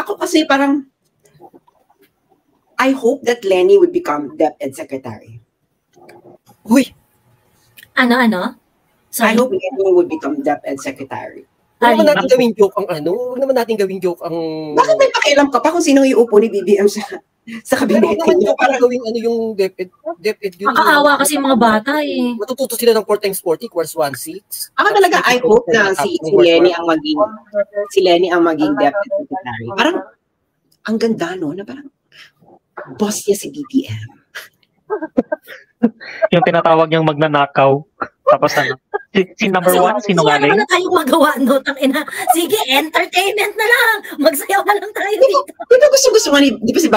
Ako kasi parang, I hope that Lenny would become DepEd Secretary. Uy! Ano? Sorry. I hope Lenny would become DepEd Secretary. Huwag naman natin gawing joke ang ano? Huwag naman natin gawing joke ang... Bakit may pakialam ka pa kung sino iuupo ni BBM sa kabinet? Huwag naman parang gawing ano yung DepEd yun. Nakakaawa kasi yung mga bata eh. Matututo sila ng 4 times 40 equals 1/6. Ako talaga, I hope na si Lenny ang maging DepEd Secretary. Parang, ang ganda no, na parang, boss niya si BBM. Yung tinatawag niyang magnanakaw. Tapos ano? Si number one, sinungaling? Wala na tayo magawa, no? Tangina. Sige, entertainment na lang. Magsayaw na lang tayo dito. Di ba gusto nga di ba si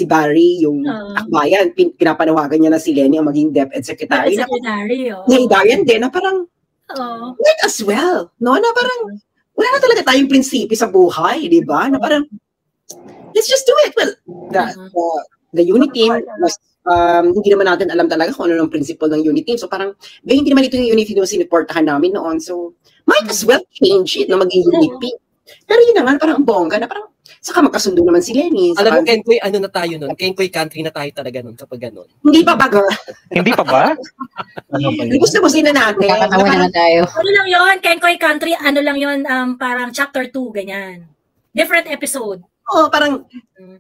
Barry, yung akbayan, pinapanawagan niya na si Lenny ang maging DepEd Secretary. Darian din, na parang, might as well, no? Na parang, wala na talaga tayong prinsipyo sa buhay, di ba? Na parang, let's just do it. Well, the unit team was, hindi naman natin alam talaga kung ano ng principle ng unit team. So parang, hindi naman ito yung unit team na siniportahan namin noon. So, might as well change it na maging unit team. Pero yun naman, parang bongga na parang, saka magkasundo naman si Lenny. Alam mo, Kenkoy, ano na tayo nun? Kenkoy country na tayo talaga nun kapag ganun. Hindi pa ba, girl? Hindi pa ba? Gusto-gusto na natin. Nakakatawa naman tayo. Ano lang yun? Kenkoy country, ano lang yun? Parang chapter 2, ganyan. Different episode. Parang,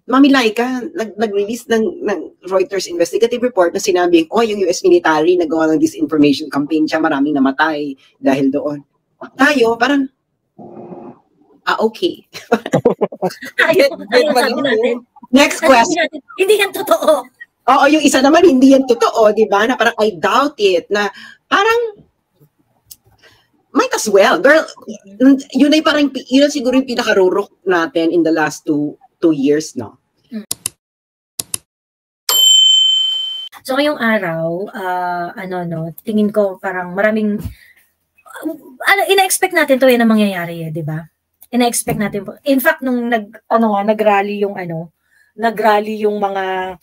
Mami Laika, nag-release ng Reuters investigative report na sinabing, yung US military nagawa ng disinformation campaign siya, maraming namatay dahil doon. Tayo, parang, okay. Sabi natin. Next question. Hindi yan totoo. Oo, yung isa naman, hindi yan totoo, di ba? Na parang, I doubt it. Na parang, might as well. Girl, yun siguro yung pinakarurok natin in the last two years, no? So, ngayong araw, tingin ko parang maraming, ina-expect natin to yan ang mangyayari, di ba? Ina-expect natin po. In fact, nung nag-rally yung mga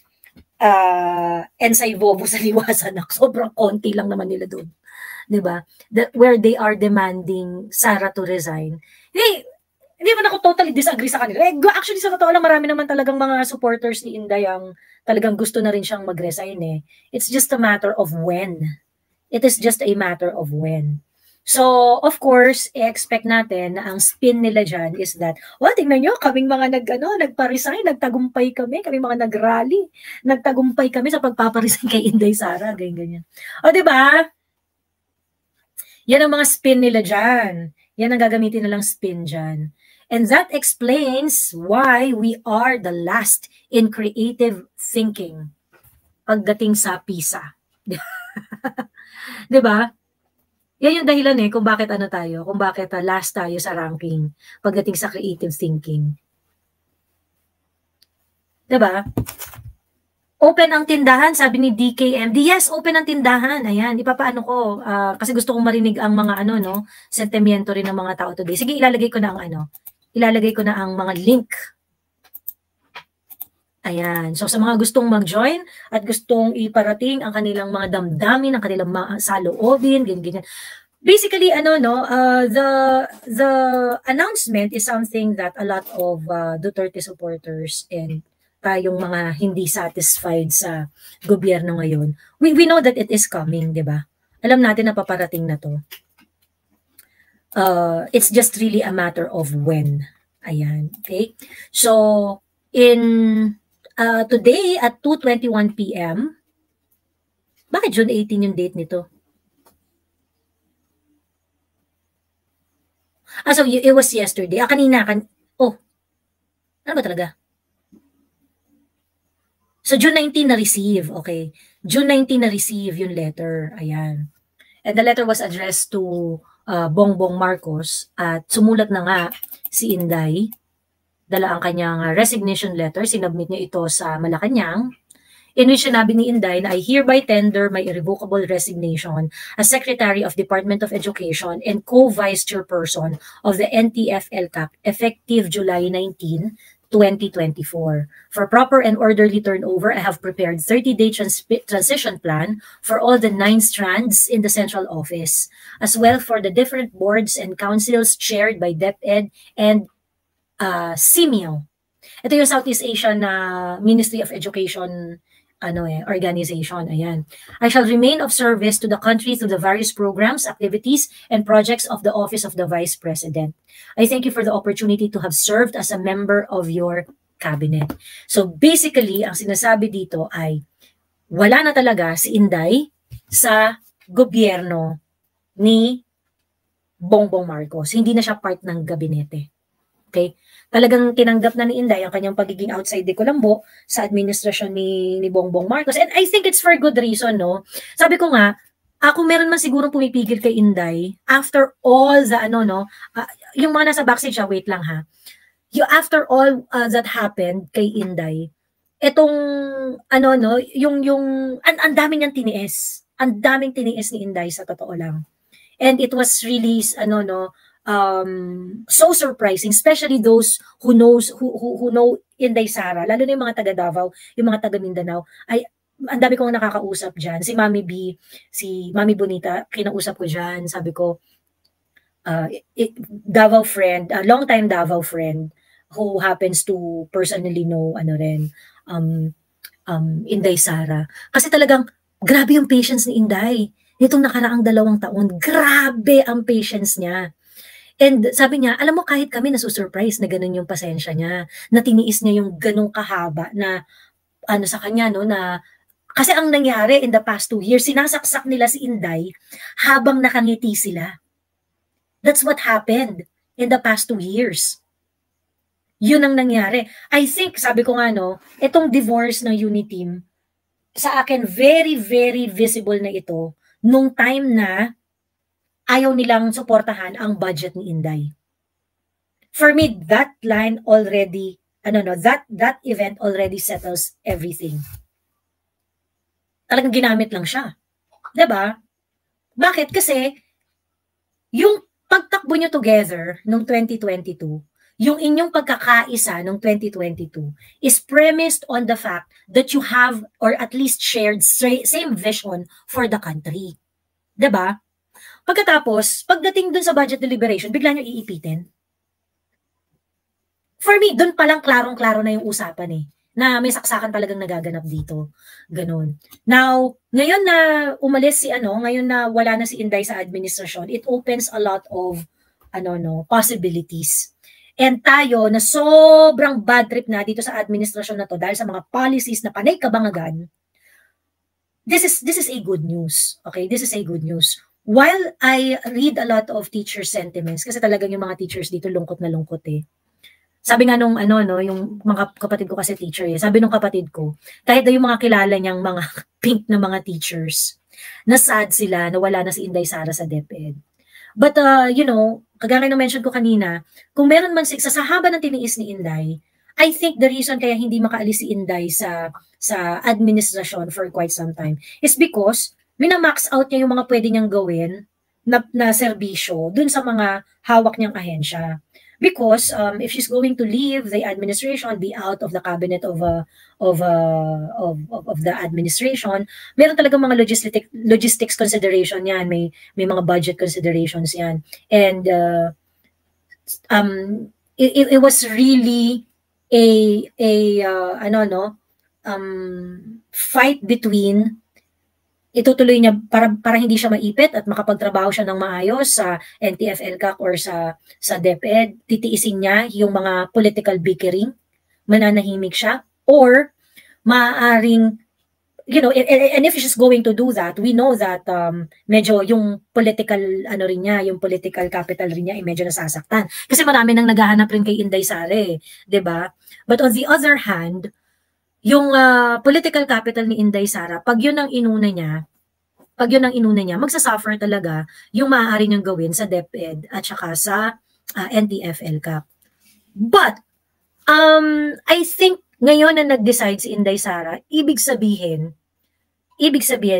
Ensay Bobo sa Liwasan, sobrang konti lang naman nila doon. Diba? Where they are demanding Sara to resign. Hindi man ako totally disagree sa kanila. Actually, sa totoo lang, marami naman talagang mga supporters ni Inday ang talagang gusto na rin siyang mag-resign eh. It's just a matter of when. It is just a matter of when. So, of course, i-expect natin na ang spin nila dyan is that, tingnan nyo, kaming mga nagpa-resign, nagtagumpay kami mga nag-rally, nagtagumpay kami sa pagpaparesign kay Inday Sara, ganyan. O, diba? Yan ang mga spin nila dyan. Yan ang gagamitin nilang spin dyan. And that explains why we are the last in creative thinking pagdating sa PISA. Diba? Yan yung dahilan kung bakit kung bakit last tayo sa ranking pagdating sa creative thinking. Diba? Open ang tindahan, sabi ni DKMD. Yes, open ang tindahan. Ayan, ipapaano ko. Kasi gusto kong marinig ang mga sentimiento rin ng mga tao today. Sige, ilalagay ko na ang mga link. Ayan. So, sa mga gustong mag-join at gustong iparating ang kanilang mga damdamin, ang kanilang mga saloobin, ganyan. Basically, the announcement is something that a lot of Duterte supporters and tayong mga hindi satisfied sa gobyerno ngayon, we know that it is coming, di ba? Alam natin na paparating na to. It's just really a matter of when. Ayan, okay? So, today at 2:21 p.m., bakit June 18 yung date nito? So it was yesterday. Kanina, ano ba talaga? So, June 19 na-receive, okay. June 19 na-receive yung letter, ayan. And the letter was addressed to Bongbong Marcos at sumulat na nga si Inday, dala ang kanyang resignation letter, sinubmit niya ito sa Malacanang, in which sinabi ni Inday na I hereby tender my irrevocable resignation as Secretary of Department of Education and co-vice chairperson of the NTF-ELCAC effective July 19, 2024. For proper and orderly turnover, I have prepared 30-day transition plan for all the 9 strands in the central office, as well for the different boards and councils chaired by DepEd and SIMEO. Ito yung Southeast Asian Ministry of Education organization. Ayan. I shall remain of service to the country through the various programs, activities, and projects of the Office of the Vice President. I thank you for the opportunity to have served as a member of your cabinet. So basically, ang sinasabi dito ay wala na talaga si Inday sa gobyerno ni Bongbong Marcos. Hindi na siya part ng gabinete. Okay? Talagang tinanggap na ni Inday ang kanyang pagiging outside de Colombo sa administrasyon ni Bongbong Marcos. And I think it's for good reason, no? Sabi ko nga, ako meron man siguro pumipigil kay Inday after all the yung mga nasa backstage wait lang ha. After all that happened kay Inday, etong ang daming niyang tiniis. Ang daming tiniis ni Inday sa totoo lang. And it was really so surprising, especially those who know Inday Sara, lalo na yung mga taga Davao, yung mga taga Mindanao. Ay, ang dami kong nakakausap dyan. Si Mami B, si Mami Bonita, kinausap ko dyan. Sabi ko, Davao friend, long time Davao friend, who happens to personally know Inday Sara. Kasi talagang, grabe yung patience ni Inday. Nitong nakaraang 2 taon, grabe ang patience niya. And sabi niya, alam mo, kahit kami nasusurprise na ganun yung pasensya niya, na tiniis niya yung ganung kahaba na sa kanya, no, na kasi ang nangyari in the past 2 years, sinasaksak nila si Inday habang nakangiti sila. That's what happened in the past 2 years. Yun ang nangyari. I think, sabi ko nga, no, itong divorce ng Uniteam, sa akin, very, very visible na ito nung time na ayaw nilang suportahan ang budget ni Inday. For me, that line already, that event already settles everything. Talagang ginamit lang siya. Diba? Bakit? Kasi, yung pagtakbo nyo together noong 2022, yung inyong pagkakaisa noong 2022 is premised on the fact that you have or at least shared same vision for the country. Diba? Pagkatapos, pagdating dun sa budget deliberation, bigla nyo iipitin. For me, dun palang klarong-klaro na yung usapan na may saksakan talagang nagaganap dito. Ganon. Now, ngayon na umalis ngayon na wala na si Inday sa administrasyon, it opens a lot of possibilities. And tayo na sobrang bad trip na dito sa administrasyon na to dahil sa mga policies na panay kabangagan, this is a good news. Okay, this is a good news. While I read a lot of teacher sentiments, kasi talagang yung mga teachers dito lungkot na lungkot Sabi nga nung yung mga kapatid ko kasi teacher sabi nung kapatid ko, kahit daw yung mga kilala niyang mga pink na mga teachers, na sad sila na wala na si Inday Sara sa DepEd. But kagaya ng mention ko kanina, kung meron man sa haba ng tiniis ni Inday, I think the reason kaya hindi makaalis si Inday sa administrasyon for quite some time is because minamax out niya yung mga pwede niyang gawin na serbisyo dun sa mga hawak niyang ahensya. Because if she's going to leave the administration, be out of the cabinet of the administration, meron talagang mga logistics consideration yan, may mga budget considerations yan. And it was really fight between itutuloy niya para hindi siya maipit at makapagtrabaho siya ng maayos sa NTF-ELCAC or sa DepEd. Titiisin niya yung mga political bickering, mananahimik siya, or maaaring, and if she's going to do that, we know that medyo yung political rin niya, yung political capital rin niya ay medyo nasasaktan. Kasi marami nang naghahanap rin kay Inday Sara, 'di ba? But on the other hand, yung political capital ni Inday Sara, pag yun ang inuna niya, magsasuffer talaga yung maaari niyang gawin sa DepEd at saka sa NTF-ELCAC. But, I think ngayon na nag-decide si Inday Sara, ibig sabihin,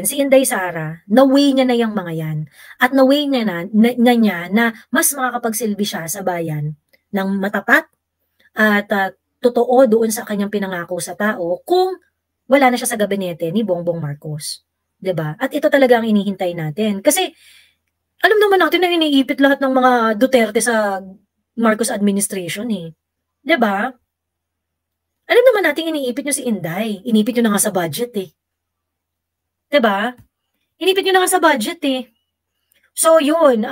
si Inday Sara, na-weigh niya na yung mga yan. At na-weigh niya na mas makakapagsilbi siya sa bayan ng matapat at totoo doon sa kanyang pinangako sa tao kung wala na siya sa gabinete ni Bongbong Marcos. 'Di ba? At ito talaga ang inihintay natin. Kasi alam naman natin na iniipit lahat ng mga Duterte sa Marcos administration 'Diba? Alam naman natin iniipit nyo si Inday. Inipit nyo na nga sa budget eh. 'Diba? Inipit nyo na nga sa budget eh. So yun,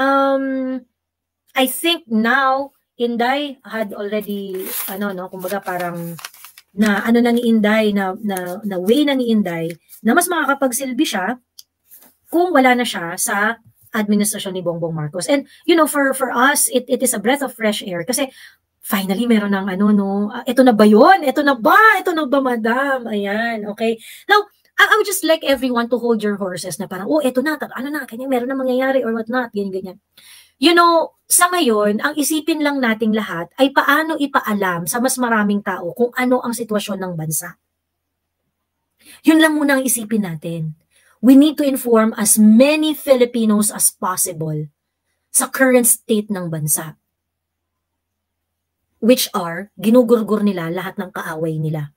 I think now Inday had already kumbaga parang na ni Inday na way na ni Inday na mas makakapagsilbi siya kung wala na siya sa administrasyon ni Bongbong Marcos. And for us it is a breath of fresh air kasi finally meron ng ito na ba yun? Ito na ba madam? Ayan, okay. Now, I would just like everyone to hold your horses na parang, ito na, kanya meron na mangyayari or what not, ganyan. Sa ngayon, ang isipin lang nating lahat ay paano ipaalam sa mas maraming tao kung ano ang sitwasyon ng bansa. Yun lang muna ang isipin natin. We need to inform as many Filipinos as possible sa current state ng bansa. Which are, ginugurgur nila lahat ng kaaway nila.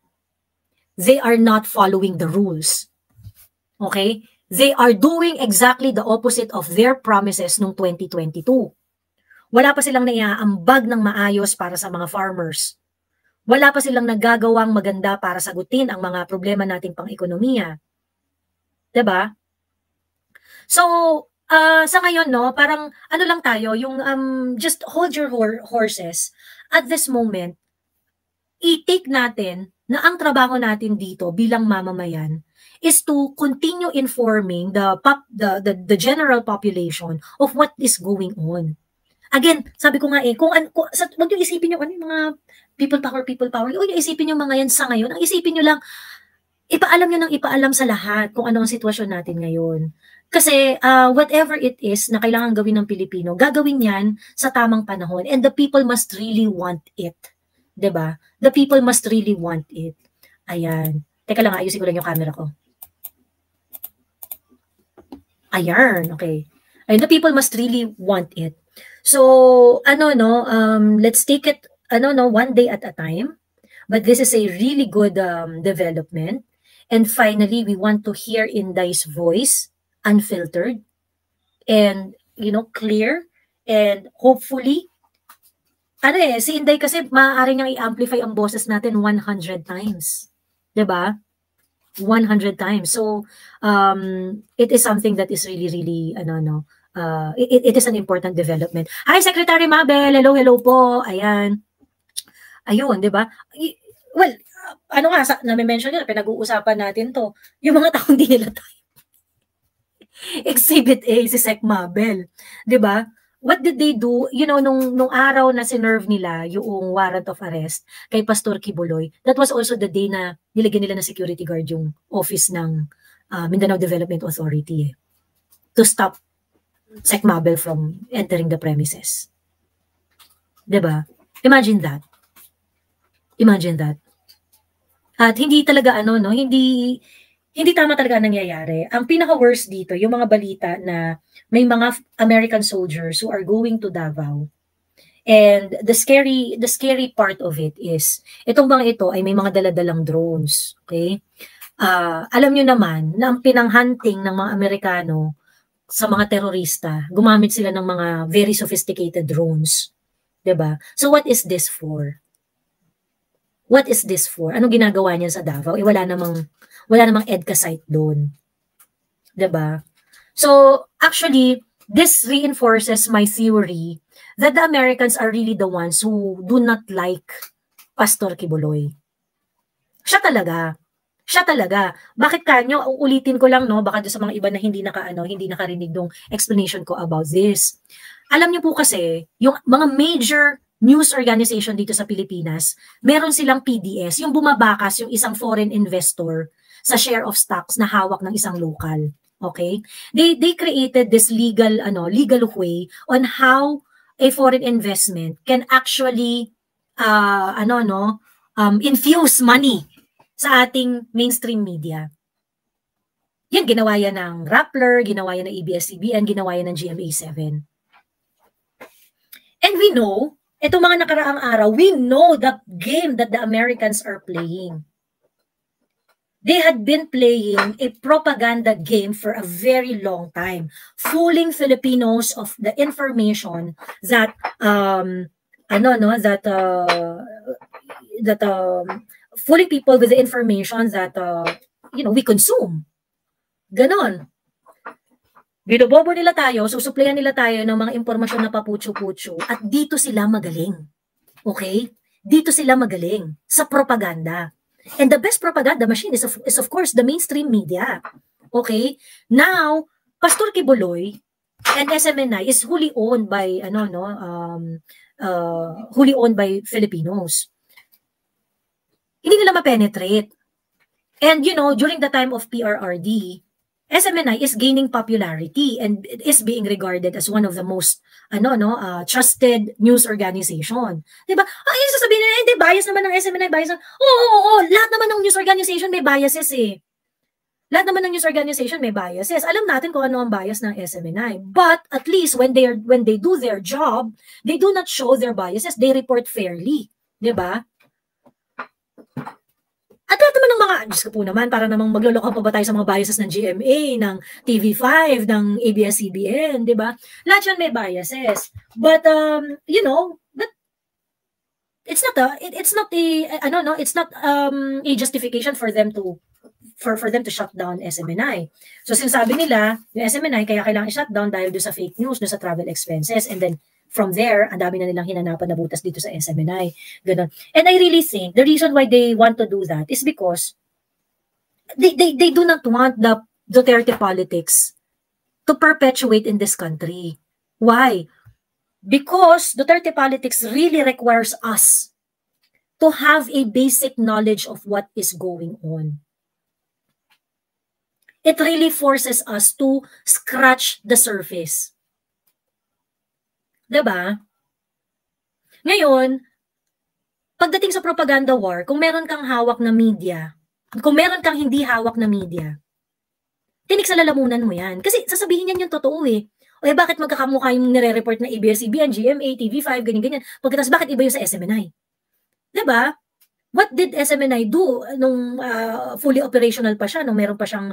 They are not following the rules. Okay? They are doing exactly the opposite of their promises noong 2022. Wala pa silang naiaambag ng maayos para sa mga farmers. Wala pa silang nagagawang maganda para sagutin ang mga problema nating pang-ekonomiya. 'Di ba? So, sa ngayon, parang lang tayo, yung just hold your horses. At this moment, i-take natin na ang trabaho natin dito bilang mamamayan is to continue informing the general population of what is going on. Again, sabi ko nga wag niyo isipin yung mga people power. Huwag niyo isipin yung mga yan sa ngayon. Ang isipin niyo lang, ipaalam sa lahat kung ano ang sitwasyon natin ngayon. Kasi whatever it is na kailangan gawin ng Pilipino, gagawin yan sa tamang panahon. And the people must really want it. 'Di ba? The people must really want it. Ayan. Teka lang, ayusin ko lang yung camera ko. Ayan, okay. Ayun, the people must really want it. So, let's take it, one day at a time. But this is a really good development. And finally, we want to hear Inday's voice, unfiltered, and, clear, and hopefully, si Inday kasi maaari niyang i-amplify ang boses natin 100 times. 'Di ba? 100 times. So, it is something that is really, really, it is an important development. Hi, Secretary Mabel! Hello po! Ayan. Ayun, 'di ba? Well, nami-mention nila, pinag-uusapan natin to. Yung mga taong di nila tayo. Exhibit A, si Sec Mabel. 'Di ba? What did they do? Nung araw na sinerve nila yung warrant of arrest kay Pastor Kibuloy, that was also the day na nilagyan nila ng security guard yung office ng Mindanao Development Authority to stop Sec Mabel from entering the premises. 'Di ba? Imagine that. Imagine that. At hindi talaga hindi tama talaga nangyayari. Ang pinaka-worst dito, yung mga balita na may mga American soldiers who are going to Davao. And the scary part of it is, itong mga ito ay may mga daladalang drones. Okay? Alam nyo naman na ang pinanghunting ng mga Amerikano sa mga terorista, gumamit sila ng mga very sophisticated drones. 'Di ba? So what is this for? What is this for? Anong ginagawa niya sa Davao? Wala namang EDCA site doon. 'Di ba? So, actually, this reinforces my theory that the Americans are really the ones who do not like Pastor Kibuloy. Siya talaga. Bakit kanyo? Ulitin ko lang, baka doon sa mga iba na hindi nakarinig ng explanation ko about this. Alam niyo po kasi, yung mga major news organization dito sa Pilipinas, meron silang PDS, yung bumabakas yung isang foreign investor sa share of stocks na hawak ng isang local. Okay? They created this legal way on how a foreign investment can actually infuse money sa ating mainstream media. Yan, ginawa yan ng Rappler, ginawa yan ng ABS-CBN, ginawa yan ng GMA7. And we know, itong mga nakaraang araw, we know the game that the Americans are playing. They had been playing a propaganda game for a very long time, fooling Filipinos of the information that fooling people with the information that we consume. Ganon. Binobobo nila tayo, susuplayan nila tayo ng mga impormasyon na paputso-putso at dito sila magaling. Okay? Dito sila magaling sa propaganda. And the best propaganda machine is of course the mainstream media. Okay? Now, Pastor Kibuloy and SMNI is wholly owned by wholly owned by Filipinos. Hindi nila ma-penetrate. And during the time of PRRD, SMNI is gaining popularity and is being regarded as one of the most trusted news organization. 'Di ba? Ay, sasabihin nila, hindi bias naman ng SMNI, bias. Oo, lahat naman ng news organization may biases eh. Lahat naman ng news organization may biases. Alam natin kung ano ang bias ng SMNI. But at least when they do their job, they do not show their biases. They report fairly, 'di ba? At lahat naman ng mga, Diyos ko po naman, para namang magloloko pa ba tayo sa mga biases ng GMA, ng TV5, ng ABS-CBN, di ba? Lahat yan may biases. But, but it's not a justification for them to shut down SMNI. So, sinasabi nila, yung SMNI, kaya kailangan i-shut down dahil doon sa fake news, doon sa travel expenses, and then, from there, ang dami na nilang hinanapan na butas dito sa SMNI. Ganun. And I really think the reason why they want to do that is because they do not want the Duterte politics to perpetuate in this country. Why? Because Duterte politics really requires us to have a basic knowledge of what is going on. It really forces us to scratch the surface. Diba? Ngayon, pagdating sa propaganda war, kung meron kang hawak na media, kung meron kang hindi hawak na media, tinik sa lalamunan mo yan. Kasi sasabihin yan yung totoo eh. O bakit magkakamukha yung nire-report na ABS-CBN, GMA, TV5, ganyan-ganyan. Pagkatapos bakit iba yung sa SMNI? Diba? What did SMNI do nung fully operational pa siya, nung meron pa siyang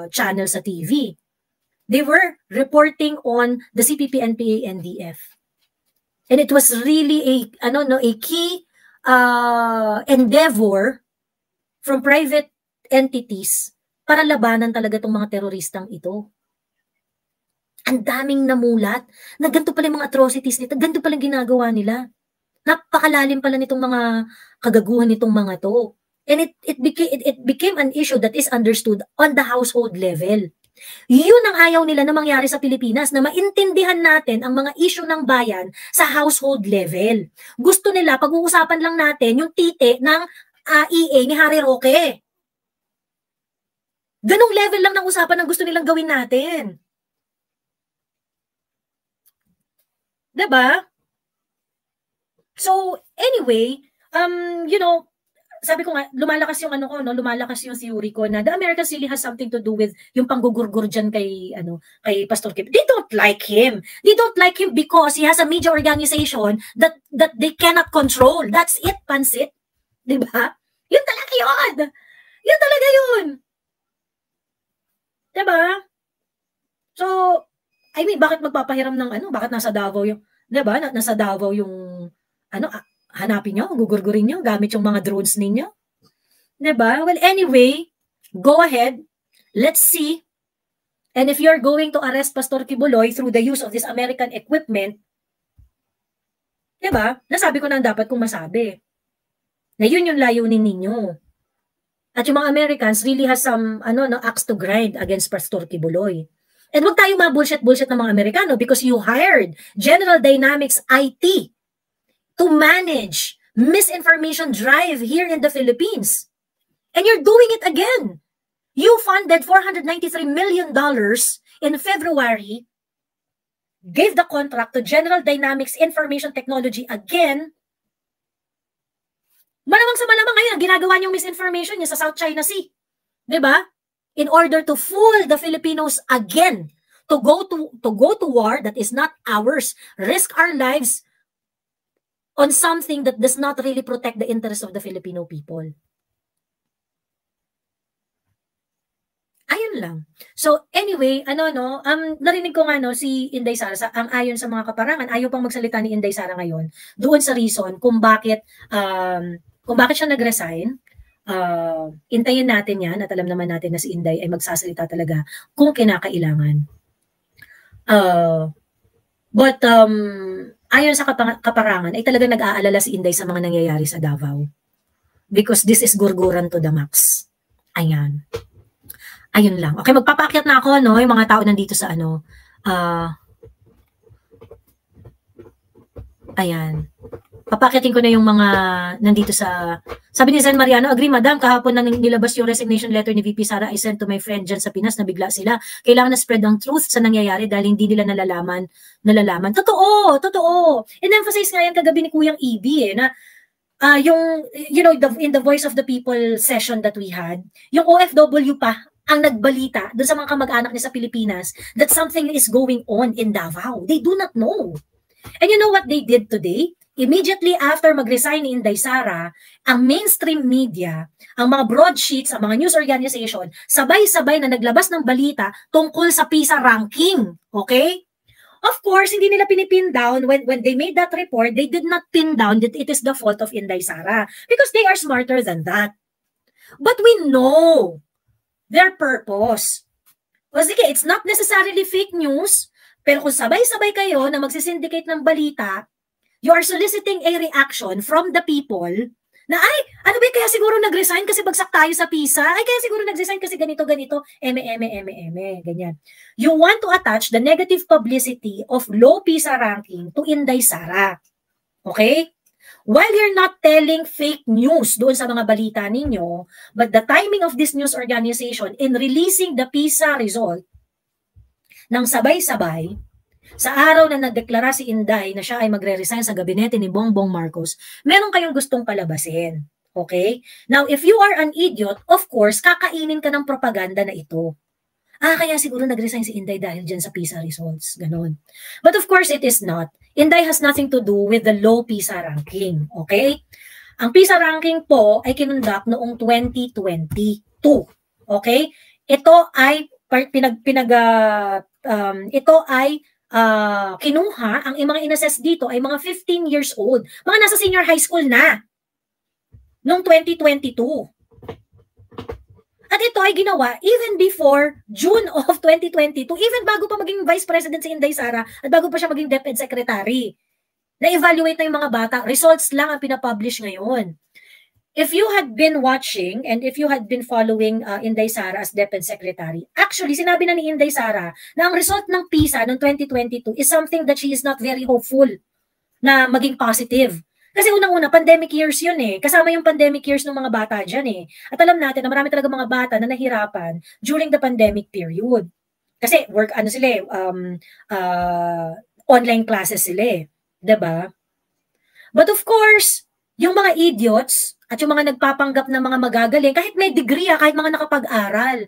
channel sa TV? They were reporting on the CPP, NPA, NDF. And it was really a key endeavor from private entities para labanan talaga itong mga teroristang ito. Ang daming namulat na ganito pala yung mga atrocities nito, ganito pala ginagawa nila. Napakalalim pala nitong mga kagaguhan nitong mga to. And it became an issue that is understood on the household level. Yun ang ayaw nila na mangyari sa Pilipinas, na maintindihan natin ang mga issue ng bayan sa household level. Gusto nila, pag-uusapan lang natin yung tite ng EA ni Harry Roque. Ganong level lang ng usapan ang gusto nilang gawin natin. Diba? So, anyway, sabi ko nga, lumalakas yung lumalakas yung theory ko na the Americans really has something to do with yung panggugurgur dyan kay Pastor Kip. They don't like him. They don't like him because he has a media organization that they cannot control. That's it, pansit. Diba? Yun talaga yun. Yun talaga yun. Diba? So, I mean, bakit magpapahiram ng bakit nasa Davao yung, diba? Nasa Davao yung, hanapin nyo, gugurgurin nyo, gamit yung mga drones ninyo. Diba? Well, anyway, go ahead. Let's see. And if you're going to arrest Pastor Kibuloy through the use of this American equipment, diba? Nasabi ko na dapat kong masabi. Na yun yung layunin ninyo. At yung mga Americans really has some, axe to grind against Pastor Kibuloy. And huwag tayong mga bullshit ng mga Amerikano because you hired General Dynamics IT to manage misinformation drive here in the Philippines. And you're doing it again. You funded $493 million in February, gave the contract to General Dynamics Information Technology again. Malamang sa malamang ngayon, ginagawa niyong misinformation niya sa South China Sea. Diba? In order to fool the Filipinos again, to go to war that is not ours, risk our lives on something that does not really protect the interests of the Filipino people. Ayun lang. So anyway, narinig ko nga si Inday Sara ang ayon sa mga kaparangan, ayaw pang magsalita ni Inday Sara ngayon doon sa reason kung bakit siya nag-resign. Intayin natin 'yan at alam naman natin na si Inday ay magsasalita talaga kung kinakailangan. But ayon sa kaparangan ay talaga nag-aalala si Inday sa mga nangyayari sa Davao. Because this is gurguran to the max. Ayan. Ayun lang. Okay, magpapakyat na ako, no? Yung mga tao nandito sa ayan. Papakyatin ko na yung mga nandito sa... Sabi ni Zen Mariano, agree madam, kahapon na nilabas yung resignation letter ni VP Sara I sent to my friend dyan sa Pinas, nabigla sila. Kailangan na spread ang truth sa nangyayari dahil hindi nila nalalaman. Totoo! In-emphasize nga yan kagabi ni Kuyang EB na yung, in the Voice of the People session that we had, yung OFW pa, ang nagbalita doon sa mga kamag-anak niya sa Pilipinas that something is going on in Davao. They do not know. And you know what they did today? Immediately after mag-resign ni Inday Sara, ang mainstream media, ang mga broadsheets, ang mga news organization, sabay-sabay na naglabas ng balita tungkol sa PISA ranking. Okay? Of course, hindi nila pinipin down when they made that report, they did not pin down that it is the fault of Inday Sara because they are smarter than that. But we know their purpose. O sige, it's not necessarily fake news, pero kung sabay-sabay kayo na magsisyndicate ng balita, you are soliciting a reaction from the people na, ay, ano ba, kaya siguro nag-resign kasi bagsak tayo sa PISA, ay, kaya siguro nag-resign kasi ganito, ganyan. You want to attach the negative publicity of low PISA ranking to Inday Sara. Okay? While you're not telling fake news doon sa mga balita ninyo, but the timing of this news organization in releasing the PISA result ng sabay-sabay, sa araw na nagdeklara si Inday na siya ay magre-resign sa gabinete ni Bongbong Marcos, meron kayong gustong palabasin. Okay? Now, if you are an idiot, of course, kakainin ka ng propaganda na ito. Kaya siguro nag-resign si Inday dahil dyan sa PISA results. Ganon. But of course, it is not. Inday has nothing to do with the low PISA ranking. Okay? Ang PISA ranking po ay kinundak noong 2022. Okay? Ito ay kinuha, ang mga inassess dito ay mga 15 years old. Mga nasa senior high school na. Noong 2022. At ito ay ginawa even before June of 2022, even bago pa maging Vice President si Inday Sara at bago pa siya maging DepEd Secretary. Na-evaluate na yung mga bata. Results lang ang pinapublish ngayon. If you had been watching and if you had been following Inday Sara as DepEd Secretary, actually, sinabi na ni Inday Sara na ang result ng PISA noong 2022 is something that she is not very hopeful na maging positive. Kasi unang-una, pandemic years yun eh. Kasama yung pandemic years ng mga bata dyan eh. At alam natin na marami talaga mga bata na nahirapan during the pandemic period. Kasi online classes sila eh. Diba? But of course, yung mga idiots at yung mga nagpapanggap ng mga magagaling, kahit may degree, kahit mga nakapag-aral.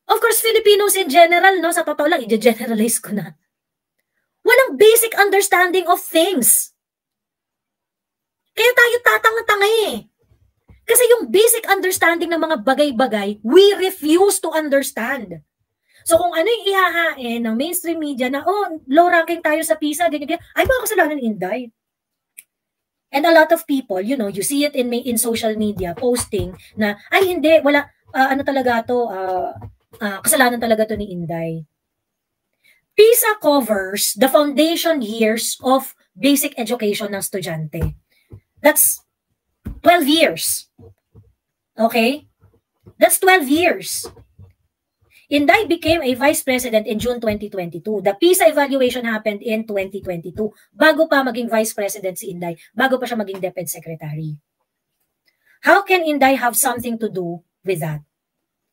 Of course, Filipinos in general, no, sa totoo lang, i-generalize ko na. Walang basic understanding of things. Kaya tayo tatanga-tanga eh. Kasi yung basic understanding ng mga bagay-bagay, we refuse to understand. So kung ano yung ihahain ng mainstream media na, low ranking tayo sa PISA, ganyan, ay baka kasalanan ni Inday. And a lot of people, you see it in social media posting na, ay hindi, wala, kasalanan talaga to ni Inday. PISA covers the foundation years of basic education ng estudyante. That's 12 years. Okay? That's 12 years. Inday became a vice president in June 2022. The PISA evaluation happened in 2022. Bago pa maging vice president si Inday, bago pa siya maging DepEd secretary. How can Inday have something to do with that?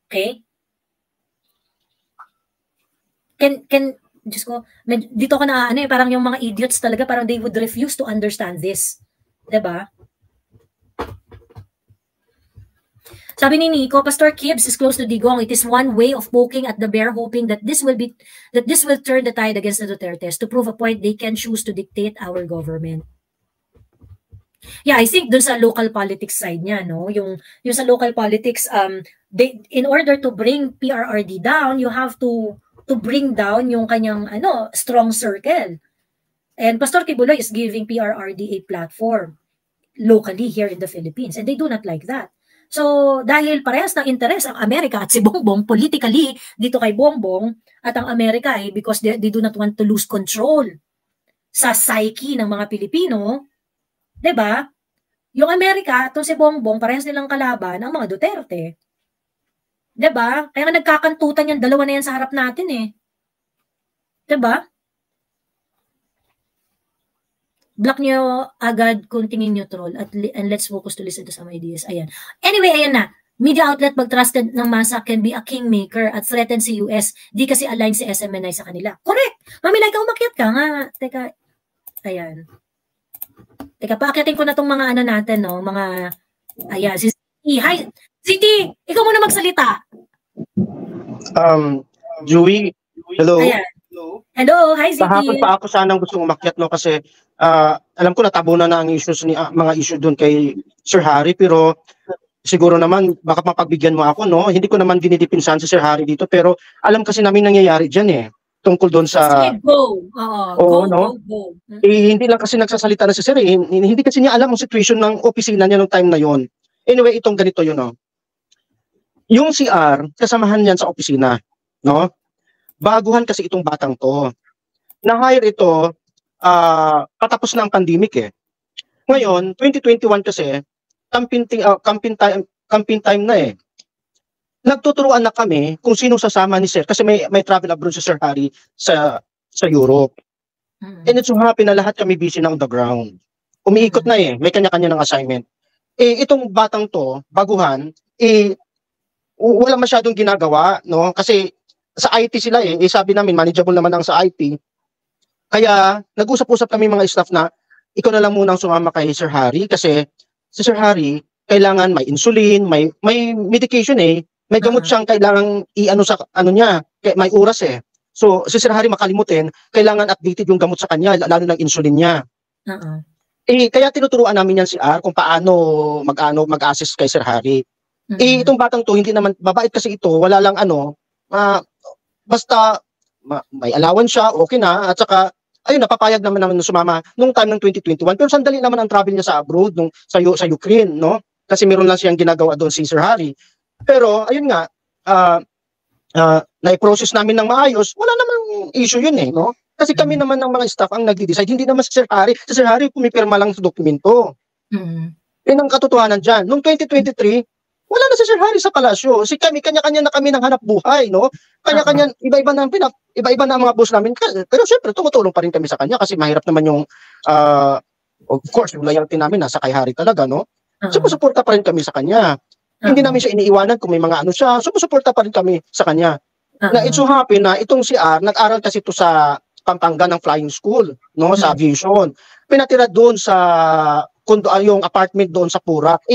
Okay? Diyos ko, dito ko na parang yung mga idiots talaga, parang they would refuse to understand this. Diba? Sabi ni Nico, Pastor Kibbs is close to Digong. It is one way of poking at the bear, hoping that this will turn the tide against the Dutertes to prove a point they can choose to dictate our government. Yeah, I think dun sa local politics side niya, no? Yung sa local politics, in order to bring PRRD down, you have to bring down yung kanyang strong circle. And Pastor Kibuloy is giving PRRD a platform locally here in the Philippines, and they do not like that. So, dahil parehas ng interes ang Amerika at si Bongbong politically dito kay Bongbong at ang Amerika because they do not want to lose control sa psyche ng mga Pilipino, 'di ba? Yung Amerika at si Bongbong parehas nilang kalaban ang mga Duterte. 'Di ba? Kaya nga nagkakantutan yung dalawa na yan sa harap natin eh. 'Di ba? Block nyo agad kung tingin nyo troll and let's focus to listen to some ideas. Ayan. Anyway, ayan na. Media outlet pag-trusted ng masa can be a kingmaker at threaten si US. Di kasi align si SMNI sa kanila. Correct! Mami, like, umakyat ka nga. Teka. Ayan. Teka, paakyatin ko na tong mga natin, no? Mga, ayan. Si Ziti. Hi! Ziti! Ikaw muna magsalita. Joey, hello. Ayan. Hello, hi Ziti. Kahapon pa ako sanang gustong umakyat, no? Kasi alam ko natabunan na ang issues mga issue doon kay Sir Harry, pero siguro naman baka mapagbigyan mo ako, no? Hindi ko naman dinidipinsan si Sir Harry dito, pero alam kasi namin nangyayari diyan eh tungkol doon sa go. Oo, no? Go. Hindi lang kasi nagsasalita na si Sir eh. Hindi kasi niya alam ang situation ng opisina niya nung time na yon. Anyway, itong ganito yun, no? Yung CR, kasamahan niyan sa opisina, no? Baguhan kasi itong batang to. Na-hire ito patapos na ang pandemic eh. Ngayon, 2021 kasi, campaign time na eh. Nagtuturuan na kami kung sino sasama ni Sir kasi may travel abroad si Sir Harry sa Europe. And it's so happy na lahat kami busy na on the ground. Umiikot na eh, may kanya-kanya ng assignment. Itong batang to, baguhan, wala masyadong ginagawa, no? Kasi sa IT sila eh. Sabi namin, manageable naman ang sa IT. Kaya, nag-usap-usap kami mga staff na, ikaw na lang muna ang sumama kay Sir Harry kasi si Sir Harry, kailangan may insulin, may medication eh. May gamot siyang kailangan sa niya, may oras eh. So, si Sir Harry makalimutin, kailangan updated yung gamot sa kanya, lalo ng insulin niya. Kaya tinuturuan namin yan si R kung paano mag-assist kay Sir Harry. Itong batang to, hindi naman, babait kasi ito, wala lang basta may allowance siya, okay na, at saka ayun, napapayag naman na sumama nung time ng 2021, pero sandali naman ang travel niya sa abroad, sa Ukraine, no? Kasi meron lang siyang ginagawa doon si Sir Harry. Pero ayun nga, na-process namin ng maayos, wala namang issue yun eh, no? Kasi kami naman ng mga staff ang nag-decide, hindi naman si Sir Harry. Si Sir Harry pumipirma lang sa dokumento. Yun ang katotohanan dyan. Noong 2023, wala na si Sir Harry sa palasyo. Kanya-kanya na kami ng hanap buhay, no? Kanya-kanya, iba-iba na ang mga boss namin. Pero syempre, tumutulong pa rin kami sa kanya kasi mahirap naman yung, of course, yung loyalty namin nasa kay Harry talaga, no? Sumusuporta pa rin kami sa kanya. Hindi namin siya iniiwanan kung may mga siya. Sumusuporta pa rin kami sa kanya. Na it's so happy na itong si R, nag-aral kasi ito sa Pampanga ng flying school, no? Sa aviation. Pinatira doon sa yung apartment doon sa Purak.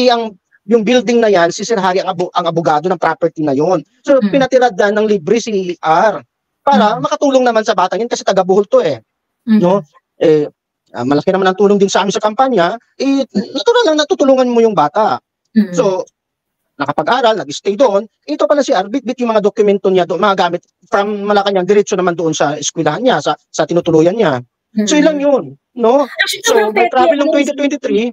Yung building na yan, si Sir Harry ang abogado ng property na yon. So, pinatira dan ng libre si R para makatulong naman sa batang yan kasi taga-Bohol to eh. No? Malaki naman ang tulong din sa amin sa kampanya. Natural lang natutulungan mo yung bata. So, nakapag-aral, nag-stay doon. Ito pala si R, bit yung mga dokumento niya doon, mga gamit from Malacanang, diretso naman doon sa eskwelahan niya, sa tinutuluyan niya. So, ilang yun. No? So, may travel ng 2023,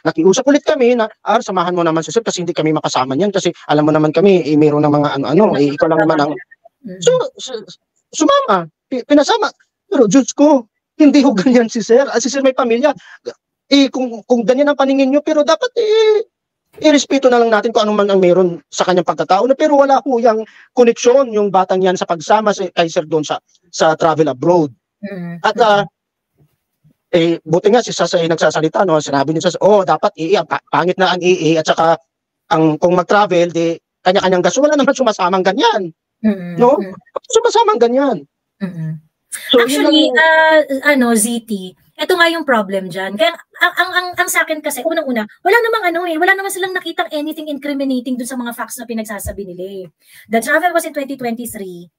nakiusap ulit kami na, samahan mo naman si Sir kasi hindi kami makasama niyan kasi alam mo naman kami, mayroon ng mga ikaw lang naman ang... So, sumama, pinasama. Pero, Diyos ko, hindi ho ganyan si Sir. Si Sir may pamilya. Kung ganyan ang paningin nyo, pero dapat irespeto na lang natin kung ano man ang meron sa kanyang pagkatao. Pero wala ho yung koneksyon, yung batang yan sa pagsama kay Sir doon sa travel abroad. At buti nga si Sasa nagsasalita, no? Sinabi niya, dapat pangit na ang at saka kung mag-travel, kanya-kanyang gas. Wala naman sumasamang ganyan. No? Sumasamang ganyan. So, actually, ZT, ito nga yung problem dyan. Kaya, ang sa akin kasi, unang-una, wala namang silang nakitang anything incriminating dun sa mga facts na pinagsasabi nila. The travel was in 2023.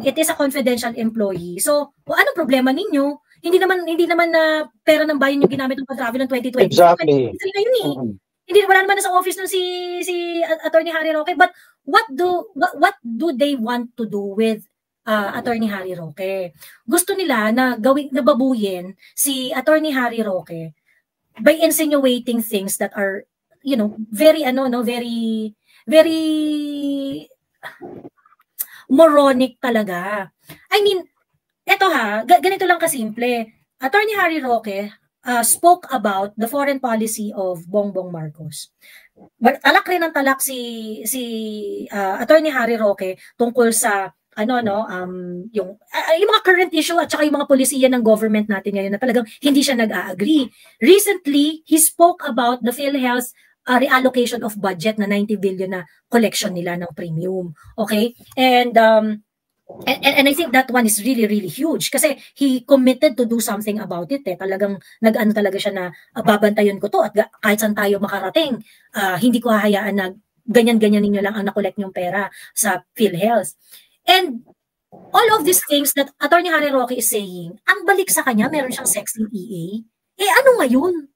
It is a confidential employee. So, anong problema ninyo? Hindi naman na pera ng bayan yung ginamit ng pag-travel ng 2020. Exactly. Na yun eh. hindi wala naman sa office nun si Attorney Harry Roque, but what do they want to do with Attorney Harry Roque? Gusto nila na nababuyin si Attorney Harry Roque by insinuating things that are, you know, very very moronic talaga. I mean, eto ganito lang kasimple. Attorney Harry Roque spoke about the foreign policy of Bongbong Marcos. Talak rin ng talak si Attorney Harry Roque tungkol sa yung mga current issue at saka yung mga polisiya ng government natin ngayon na talagang hindi siya nag-a-agree. Recently, he spoke about the PhilHealth reallocation of budget na 90 billion na collection nila ng premium. Okay? And I think that one is really, really huge kasi he committed to do something about it. Talagang nag-ano talaga siya na babantayan ko to at kahit saan tayo makarating, hindi ko hahayaan na ganyan-ganyan ninyo lang ang nakolekt yung pera sa PhilHealth. And all of these things that Attorney Harry Roque is saying, ang balik sa kanya, meron siyang sexing EA. Ano ngayon?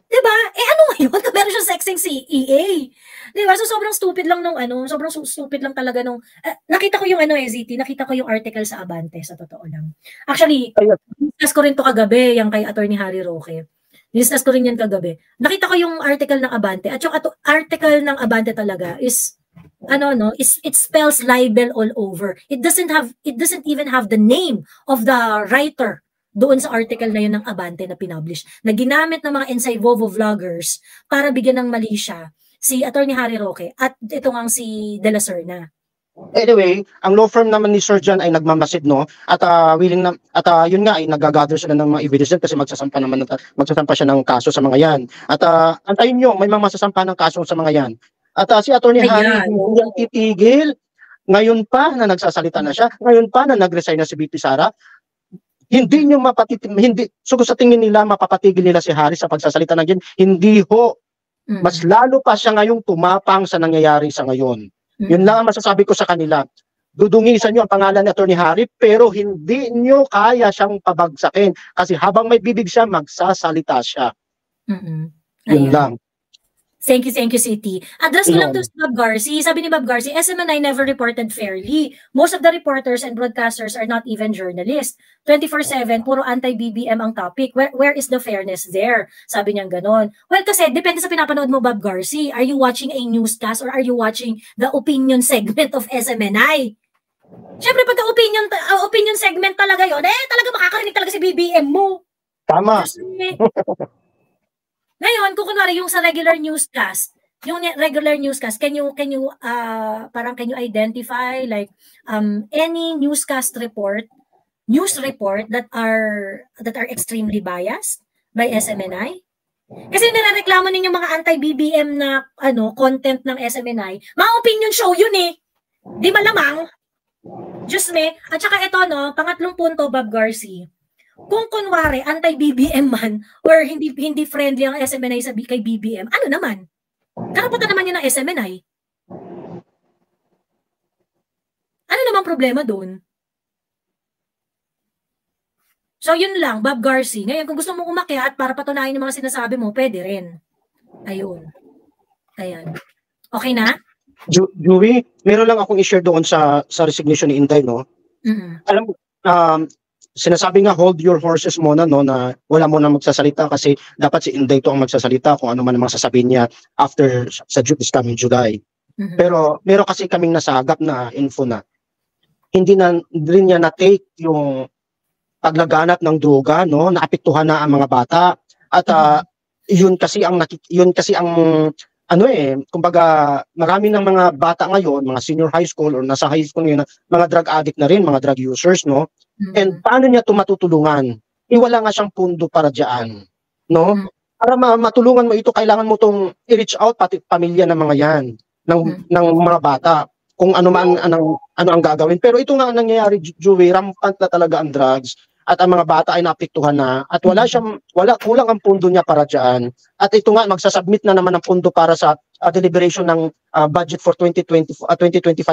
Diba? Ano ngayon? Meron siyang sexing EA. Diba? So, sobrang stupid lang sobrang stupid lang talaga nung, nakita ko yung ZT, nakita ko yung article sa Abante, sa totoo lang. Actually, discuss ko rin to kagabi, yung kay Attorney Harry Roque. Discuss ko rin yan kagabi. Nakita ko yung article ng Abante, at yung article ng Abante talaga is, it spells libel all over. It doesn't even have the name of the writer doon sa article na yun ng Abante na pinublish, na ginamit ng mga Insay Vovo vloggers para bigyan ng mali siya si Attorney Harry Roque at ito ngang si De La Serna. Anyway, ang law firm naman ni Sir John ay nagmamasid, no? At willing na yun nga ay nagagather sila ng mga evidence kasi magsasampa siya ng kaso sa mga yan. At antayin nyo, may mga masasampa ng kaso sa mga yan. At si Attorney Harry hindi titigil. Ngayon pa na nagsasalita na siya, ngayon pa na nag-resign na si BP Sara. Hindi nyo sa tingin nila mapapatigil nila si Harry sa pagsasalita ng yan. Hindi ho. Mas lalo pa siya ngayong tumapang sa nangyayari sa ngayon. Yun lang ang masasabi ko sa kanila. Dudungisan nyo ang pangalan ni Attorney Harry pero hindi nyo kaya siyang pabagsakin kasi habang may bibig siya, magsasalita siya. Yun lang. Thank you, City. Address ko lang to si Bob Garci. Sabi ni Bob Garci, SMNI never reported fairly. Most of the reporters and broadcasters are not even journalists. 24/7, puro anti-BBM ang topic. Where is the fairness there? Sabi niya ganon. Well, kasi depende sa pinapanood mo, Bob Garci. Are you watching a newscast or are you watching the opinion segment of SMNI? Siyempre, pagka opinion segment talaga yun, talaga makakarinig talaga si BBM mo. Tama. Ngayon, kung kunwari yung sa regular newscast, can you identify like any news report that are extremely biased by SMNI? Kasi nirereklamo ninyo mga anti-BBM na content ng SMNI, mga opinion show yun eh. Di malamang. Just me. At saka ito pangatlong punto, Bob Garci. Kung kunwari anti-BBM man or hindi friendly ang SMNI kay BBM, ano naman? Karapatan naman yun ng SMNI. Ano naman problema doon? So yun lang, Bob Garci. Ngayon, kung gusto mong umakyat para patunayan yung mga sinasabi mo, pwede rin. Ayun. Ayan. Okay na? Joey, meron lang akong i-share doon sa resignation ni Inday, no? Alam mo, sinasabi nga hold your horses muna, no, na wala mo na magsasalita kasi dapat si Inday to ang magsasalita kung ano man ang sasabihin niya after sa this coming July. Pero meron kasi kaming nasagap na info na hindi rin niya na-take yung paglaganap ng droga, no, naapektuhan na ang mga bata at yun kasi ang kumbaga marami ng mga bata ngayon, mga senior high school or nasa high school ngayon, mga drug addict na rin, mga drug users, no? And paano niya matutulungan? Wala nga siyang pundo para diyan, no? Para matulungan mo ito, kailangan mo tong i-reach out pati pamilya ng mga yan, ng mga bata, kung ano ang gagawin. Pero ito nga ang nangyayari, Joey, rampant na talaga ang drugs at ang mga bata ay naapektuhan na at kulang ang pundo niya para diyan. At ito nga magsasubmit na naman ng pundo para sa deliberation ng budget for 2025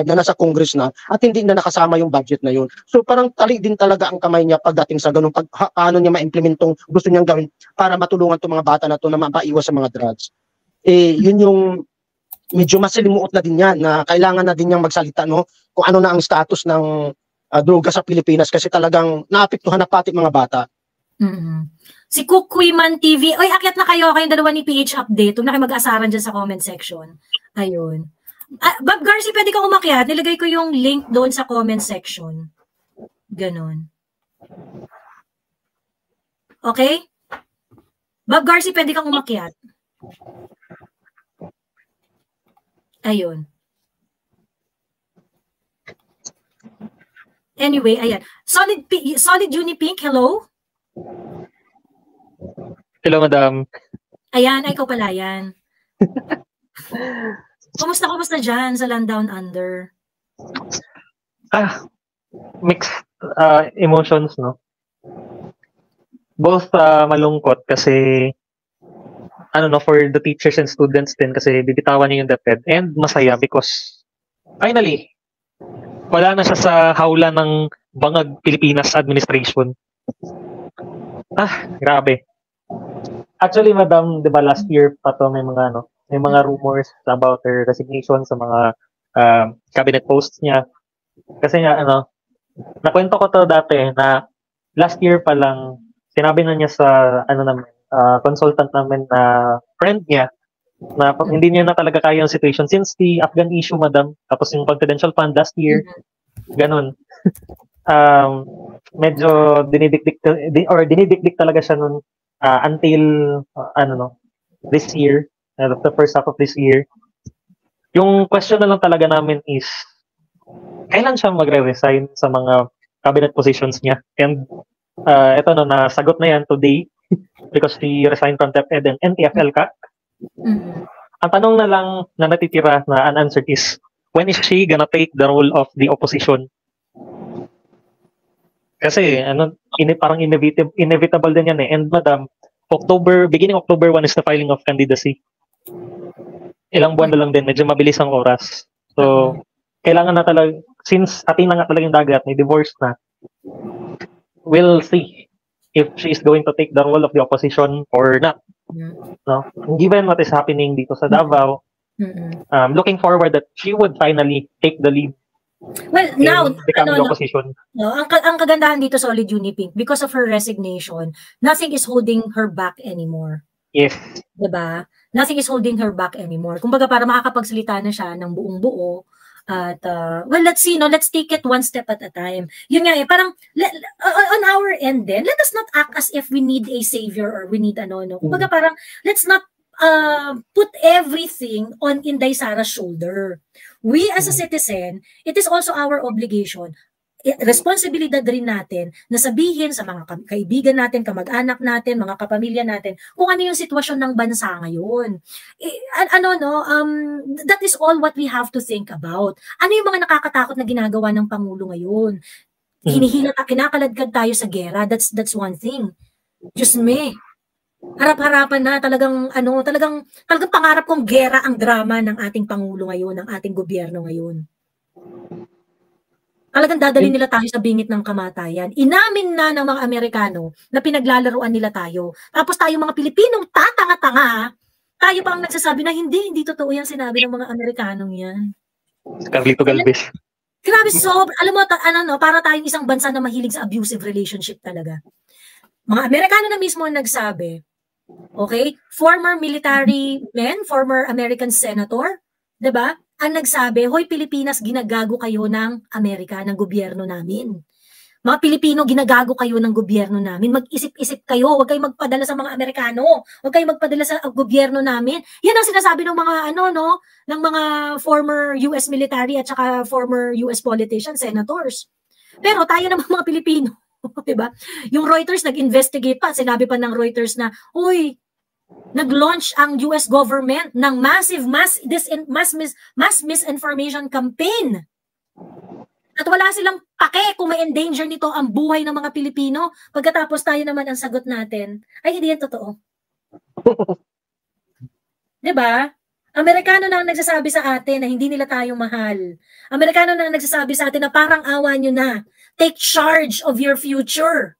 na nasa Congress na at hindi na nakasama yung budget na yun. So parang tali din talaga ang kamay niya pagdating sa ganun, paano niya ma-implement tong gusto niyang gawin para matulungan tong mga bata na to na mapaiwas sa mga drugs. Yun yung medyo masalimuot na din yan na kailangan na din niyang magsalita, no, kung ano na ang status ng droga sa Pilipinas kasi talagang naapektuhan na pati mga bata. Si Kukwiman TV, oy, akyat na kayong dalawa ni PH Update. Huwag na kayo mag-aasaran dyan sa comment section. Ayun. Bob Garci, pwede kang umakyat. Nilagay ko yung link doon sa comment section. Ganon. Okay? Bob Garci, pwede kang umakyat. Ayun. Anyway, ayan. Solid Unipink, hello? Hello, madam. Ayan, ay ikaw pala yan. Kumusta dyan sa Land Down Under? Mixed emotions, no? Both malungkot kasi for the teachers and students din kasi bibitawan niya yung DepEd, and masaya because finally wala na siya sa hawla ng bangag Pilipinas administration. Grabe. Actually, madam, 'di ba last year pa to may mga rumors about her resignation sa mga cabinet posts niya. Kasi nga nakwento ko to dati na last year pa lang sinabi na niya sa consultant namin na friend niya na hindi niya na talaga kaya yung situation since the Afghan issue, madam, tapos yung confidential fund last year, ganun. Medyo dinidikdik talaga siya nun until this year, the first half of this year. Yung question na lang talaga namin is kailan siya magre-resign sa mga cabinet positions niya, and ito nasagot na yan today because he resigned from DepEd and NTF-ELCA. Ang tanong na lang na natitira na unanswered is when is she gonna take the role of the opposition? Kasi parang inevitable din yan eh. And madam, beginning October 1 is the filing of candidacy. Ilang buwan na lang din, medyo mabilis ang oras. So, kailangan na talaga, since atin na nga talaga yung dagat, may divorce na, we'll see if she is going to take the role of the opposition or not. No? Given what is happening dito sa Davao, looking forward that she would finally take the lead. Well, now, opposition. Ang kagandahan dito sa Solid Unipink, because of her resignation, nothing is holding her back anymore. Yes. Diba? Nothing is holding her back anymore. Kumbaga, para makakapagsalita na siya ng buong buo. At, well, let's see, let's take it one step at a time. Yun nga parang, on our end then, let us not act as if we need a savior or we need Kumbaga, parang, let's not put everything on Inday Sara's shoulder. We as a citizen, it is also our obligation, responsibilidad rin natin na sabihin sa mga kaibigan natin, kamag-anak natin, mga kapamilya natin, kung ano yung sitwasyon ng bansa ngayon. That is all what we have to think about. Ano yung mga nakakatakot na ginagawa ng Pangulo ngayon? Kinakaladkad tayo sa gera, that's one thing. Diyos me. Harap-harapan na talagang pangarap kong gera ang drama ng ating Pangulo ngayon, ng ating gobyerno ngayon. Talagang dadalhin nila tayo sa bingit ng kamatayan. Inamin na ng mga Amerikano na pinaglalaruan nila tayo. Tapos tayo mga Pilipinong tatanga-tanga, tayo pa ang nagsasabi na hindi totoo yan sinabi ng mga Amerikanong yan. Carlito Galvez. Grabe, alam mo, para tayong isang bansa na mahilig sa abusive relationship talaga. Mga Amerikano na mismo ang nagsabi, okay? Former military men, former American senator, 'di ba? Ang nagsabi, hoy Pilipinas, ginagago kayo ng Amerika, ng gobyerno namin. Mga Pilipino, ginagago kayo ng gobyerno namin. Mag-isip-isip kayo, huwag kayong magpadala sa mga Amerikano, huwag kayong magpadala sa gobyerno namin. Yan ang sinasabi ng mga ng mga former US military at saka former US politicians, senators. Pero tayo naman mga Pilipino, diba? Yung Reuters nag-investigate pa, sinabi pa ng Reuters na, uy, nag-launch ang US government ng massive mass misinformation campaign. At wala silang pake kung ma-endanger nito ang buhay ng mga Pilipino. Pagkatapos tayo naman ang sagot natin, ay hindi yan totoo. Diba? Amerikano na ang nagsasabi sa atin na hindi nila tayo mahal. Amerikano na ang nagsasabi sa atin na parang awa nyo na. Take charge of your future.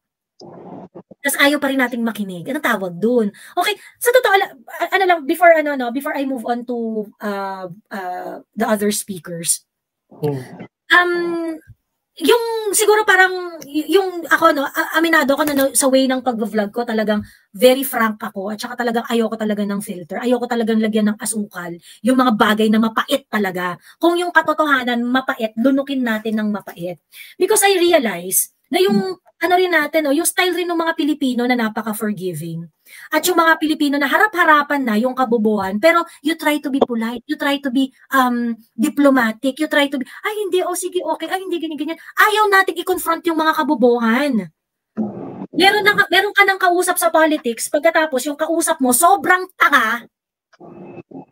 Tapos ayaw pa rin nating makinig. Anong tawag dun? Okay, sa totoo lang, before I move on to the other speakers. Yung siguro parang yung ako aminado ko na sa way ng pag-vlog ko, talagang very frank ako at saka talagang ayoko talaga ng filter. Ayoko talagang lagyan ng asukal yung mga bagay na mapait talaga. Kung yung katotohanan mapait, lunukin natin ng mapait. Because I realize na yung rin natin, yung style rin ng mga Pilipino na napaka-forgiving. At yung mga Pilipino na harap-harapan na yung kabubuhan, pero you try to be polite, you try to be diplomatic, you try to be, ay hindi, sige, okay, ay hindi, ganyan. Ayaw natin i-confront yung mga kabubuhan. Meron ka ng kausap sa politics, pagkatapos yung kausap mo, sobrang tanga,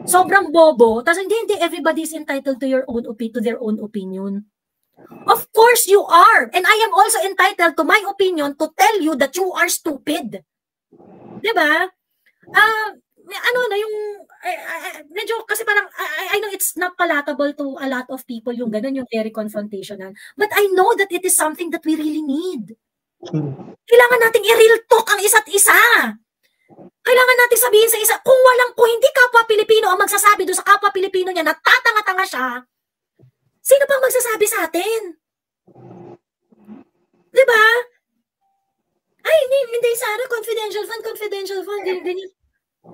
sobrang bobo, tapos hindi, everybody is entitled to their own opinion. Of course you are. And I am also entitled to my opinion to tell you that you are stupid. Diba? Medyo kasi parang, I know it's not palatable to a lot of people yung ganun, yung very confrontational. But I know that it is something that we really need. Kailangan nating i-real talk ang isa't isa. Kailangan natin sabihin sa isa, kung hindi kapwa Pilipino ang magsasabi doon sa kapwa Pilipino niya na tatanga-tanga siya, sino pang magsasabi sa atin? Diba? Ay, hindi sana, confidential fund, ganyan.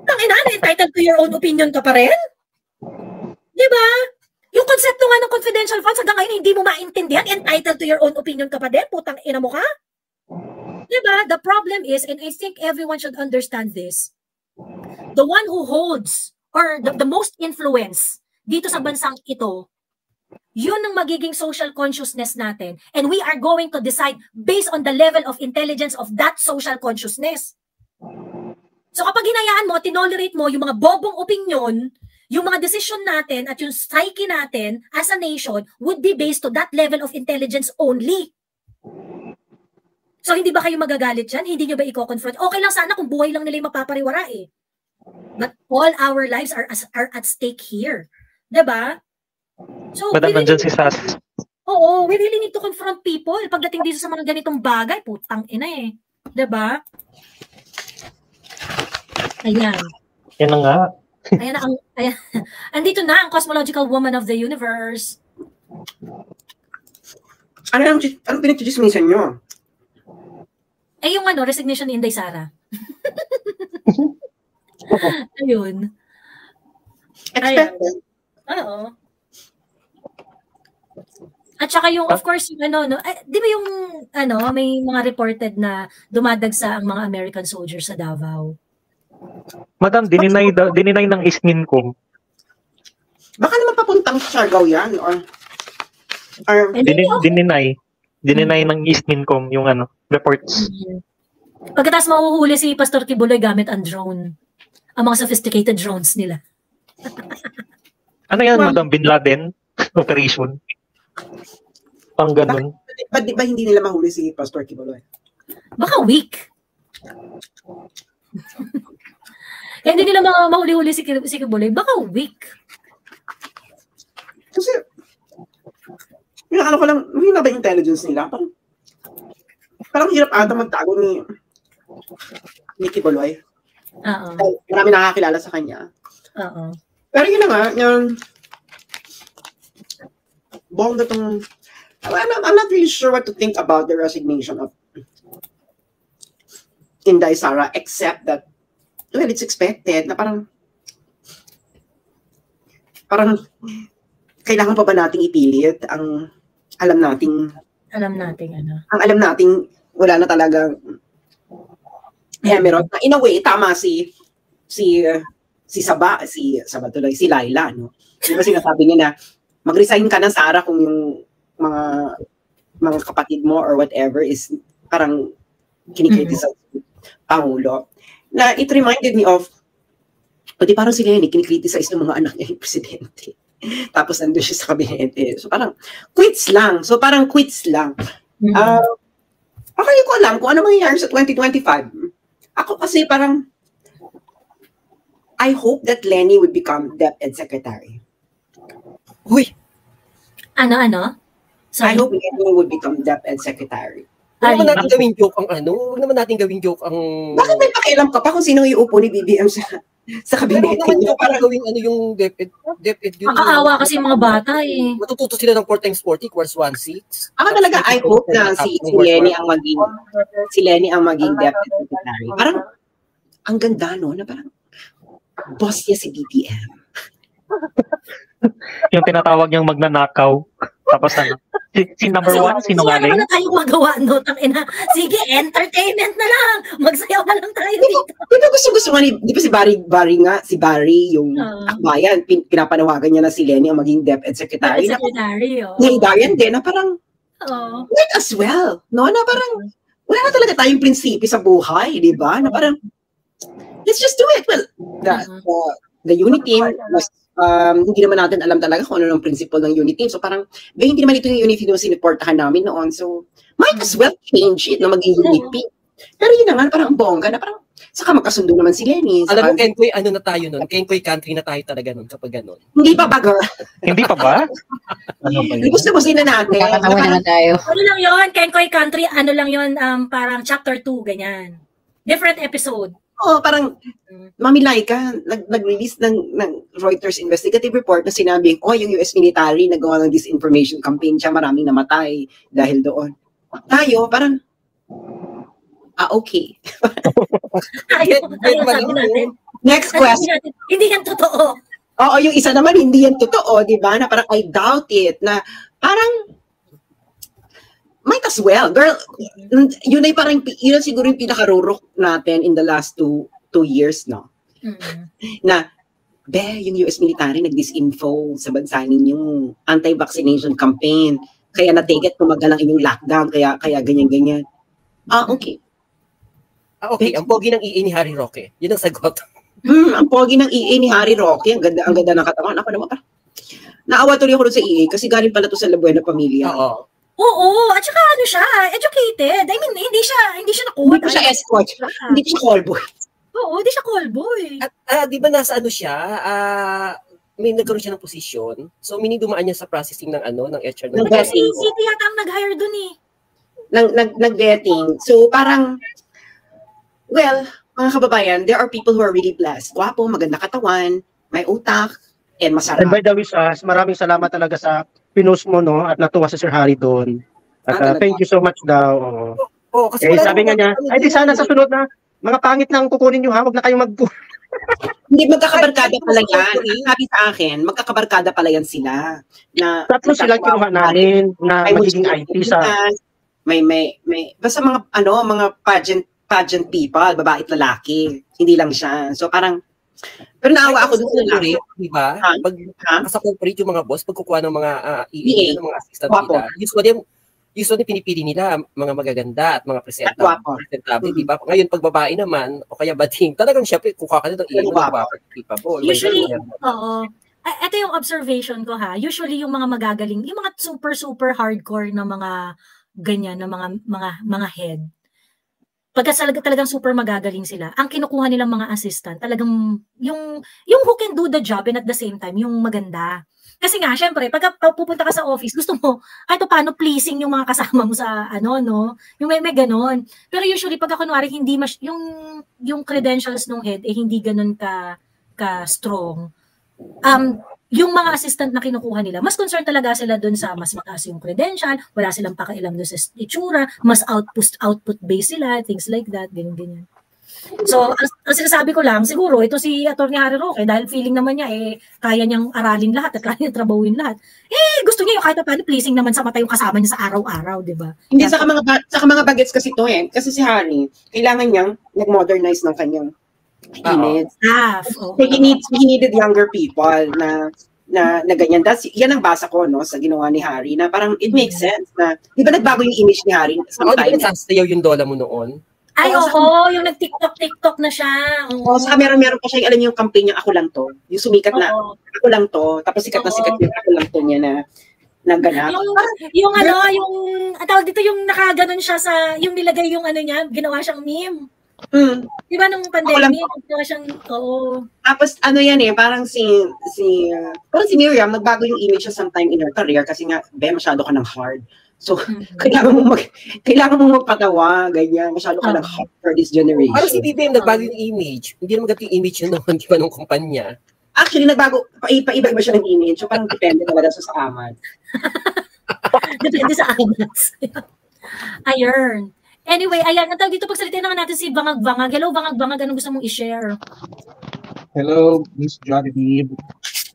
Tangina, entitled to your own opinion ka pa rin? Diba? Yung konsepto nga ng confidential funds, hanggang ngayon hindi mo maintindihan, entitled to your own opinion ka pa din? Putang ina mo ka? Diba? The problem is, and I think everyone should understand this, the one who holds, or the most influence dito sa bansang ito, yun ang magiging social consciousness natin. And we are going to decide based on the level of intelligence of that social consciousness. So kapag hinayaan mo, tinolerate mo yung mga bobong opinion, yung mga decision natin at yung psyche natin as a nation would be based to that level of intelligence only. So hindi ba kayo magagalit dyan? Hindi nyo ba i-confront? Okay lang sana kung buhay lang nila yung mapapariwara eh. But all our lives are at stake here. Diba? So, Madam, nandyan si Sas. Oo, we really need to confront people pagdating dito sa mga ganitong bagay. Putang ina eh. Diba? Ayan. Yan na nga. Ayan. Andito na ang cosmological woman of the universe. Ano pinagchichismisan nyo? Yung resignation ni Inday Sara. Ayun. Expected. Oo. At saka yung, of course, yung di ba yung, may mga reported na dumadagsa ang mga American soldiers sa Davao? Madam, dininay ng Isminkom. Baka naman papuntang Siargao yan, or dininay ng Isminkom yung reports. Pagkatapos mahuhuli si Pastor Kibuloy gamit ang drone. Ang mga sophisticated drones nila. Ano yan, Madam? Bin Laden? Operation? Pang ganun. Ba't di ba hindi nila mahuli si Pastor Kibuloy? Baka weak. Hindi nila mahuli-huli si Kibuloy. Baka weak. Kasi, ko lang, hindi na ba intelligence nila? Parang hirap ata magtago ni Kibuloy. Marami nakakilala sa kanya. Pero yun na nga, bongga tong, I'm not really sure what to think about the resignation of Inday Sara, except that, well, it's expected na parang kailangan pa ba nating ipilit ang alam nating wala na talagang Emerald. In a way, tama si Laila, no? Di ba sinasabi niya na mag-resign ka na, Sara, kung yung mga kapatid mo or whatever is parang kinikritisa Pangulo. Na it reminded me of, di parang si Lenny, kinikriticize ng mga anak niya yung presidente. Tapos nandun siya sa kabinete. So parang quits lang. Okay, ko alam kung ano mangyayari sa 2025. Ako kasi parang I hope that Lenny would become DepEd Secretary. Uy! Ano? I hope Lenny would become DepEd Secretary. Huwag naman natin gawing joke ang Huwag naman natin gawing joke ang... Bakit may pakialam ka pa kung sino iuupo ni BBM sa kabinet? Huwag naman joke para gawing yung DepEd. Makakaawa kasi mga bata eh. Matututo sila ng 4 times 40 equals 1/6. Ako talaga, I hope na si Lenny ang maging DepEd Secretary. Parang, ang ganda, no? Na parang, boss niya si BBM. Yung tinatawag niyang magnanakaw. Tapos si number one, sinungaling. Ano na tayong magawa, no? Sige, entertainment na lang. Magsayaw na lang tayo dito. Di ba gusto nga di ba si Barry, yung akbayan, pinapanawagan niya na si Lenny ang maging DepEd Secretary. Darian din, na parang, might as well. No? Na parang, wala na talaga tayong prinsipyo sa buhay, di ba? Na parang, let's just do it. Well, the unit team was, hindi naman natin alam talaga kung ano ng principle ng unit team. So parang, hindi naman ito yung unit team na siniportahan namin noon. So, might as well change it na maging unit team. Pero yun naman, parang bongga na parang, saka magkasundo naman si Lenny. Alam mo, Kenkoy, ano na tayo nun? Kenkoy country na tayo talaga nun kapag gano'n. Hindi pa ba, girl? Hindi pa ba? Gusto-gusto na natin. Nakatawa naman tayo. Ano lang yun, Kenkoy country, ano lang yun, parang chapter 2, ganyan. Different episode. Oo, parang Mami Laika, nag-release ng Reuters investigative report na sinabing, yung US military nagawa ng disinformation campaign siya, maraming namatay dahil doon. Tayo, parang, okay. Next question. Hindi yan totoo. Oo, yung isa naman, hindi yan totoo, di ba? Na parang, I doubt it. Na parang, might as well. Girl, yun ay parang, yun siguro yung pinakarurok natin in the last two years, no? Na, yung US military nag-disinfo sa bansa ninyong anti-vaccination campaign. Kaya na-take it, tumagal ang inyong lockdown, kaya ganyan-ganyan. Okay. Okay, ang pogi ng EA ni Harry Roque. Yun ang sagot. Ang pogi ng EA ni Harry Roque, ang ganda ng katawan. Ako naman parang, naawa tuloy ako doon sa EA kasi galing pala to sa La Buena Familia. Oo, at saka ano siya, educated. I mean, hindi siya nakuha. Hindi siya escort. Hindi siya callboy. Oo, hindi siya callboy. At di ba nasa ano siya, may nagkaroon siya ng posisyon. So, dumaan niya sa processing ng ng HR. Si City yata ang nag-hire dun eh. Nag-vetting. So, parang, well, mga kababayan, there are people who are really blessed. Gwapo, maganda katawan, may utak, and masarap. And by the way, maraming salamat talaga sa pinost mo, no? At natuwa si Sir Harry doon. At thank you so much daw. Kasi sabi nga niya, di sana sa sunod na, mga pangit na ang kukunin nyo, ha? Huwag na kayong Hindi, magkakabarkada pala yan. Sabi sa akin, magkakabarkada pala yan sila. Na, tatlo silang kinuha namin na magiging IT sa... May, basta mga pageant people, babae at lalaki. Hindi lang siya. So parang, pero naawa ako doon sa lalaki. Diba? Pag sa corporate yung mga boss, pagkukuha ng mga EA, ng mga assistant nila, usually pinipili nila mga magaganda at mga presentable, diba? Ngayon, pag babae naman, o kaya bading, talagang syempre, kukuha ka nito ng EA, mga usually, ito yung observation ko ha, usually yung mga magagaling, yung mga super hardcore na mga ganyan, na mga head, pagka talagang super magagaling sila, ang kinukuha nilang mga assistant, talagang yung who can do the job and at the same time, yung maganda. Kasi nga, syempre, pag pupunta ka sa office, gusto mo, paano pleasing yung mga kasama mo sa, no? Yung may ganon. Pero usually, pag kunwari, hindi yung credentials ng head, hindi ganon ka strong. Yung mga assistant na kinukuha nila, mas concerned talaga sila dun sa mas mataas yung credential, wala silang pakailam dun sa itsura, mas output-based sila, things like that, ganyan. So, ang sinasabi ko lang, siguro, ito si Atty. Harry Roque, dahil feeling naman niya, kaya niyang aralin lahat at kaya niyang trabahuin lahat. Gusto niya yung kahit paano pleasing naman sa mata yung kasama niya sa araw-araw, di ba? Hindi, sa mga bagets kasi to kasi si Harry, kailangan niyang nag-modernize ng kanyang staff. He needed younger people na ganyan. Yan ang basa ko, no, sa ginawa ni Harry, na parang it makes sense na, di ba nagbago yung image ni Harry? Di ba sasayaw yung dola mo noon? Ay, yung nag-TikTok na siya. Saka meron pa siya, alam niyo yung campaign niya, ako lang to. Yung sumikat na, ako lang to. Tapos sikat na sikat yung ako lang to niya na ganap. Yung tawag dito, yung nakaganon siya yung nilagay yung niya, ginawa siyang meme. Di ba nung pandemic, siyang, Tapos ano yan parang si Miriam, nagbago yung image siya sometime in her career kasi nga, masyado ka ng hard. So, kailangan mong magpatawa, ganyan. Masyado ka ng hard for this generation. Parang si BBM, nagbago yung image. Hindi naman ganito yung image yun noon, di ba, nung kumpanya. Actually, nagbago, paiba-iba siya ng image. So, parang depende talaga sa amat. Depende sa amat. Ayun. Anyway, ayan, ang tawag dito, pagsalitin naman natin si Bangag-Bangag. Hello, Bangag-Bangag, anong gusto mong i-share? Hello, Miss Genevieve.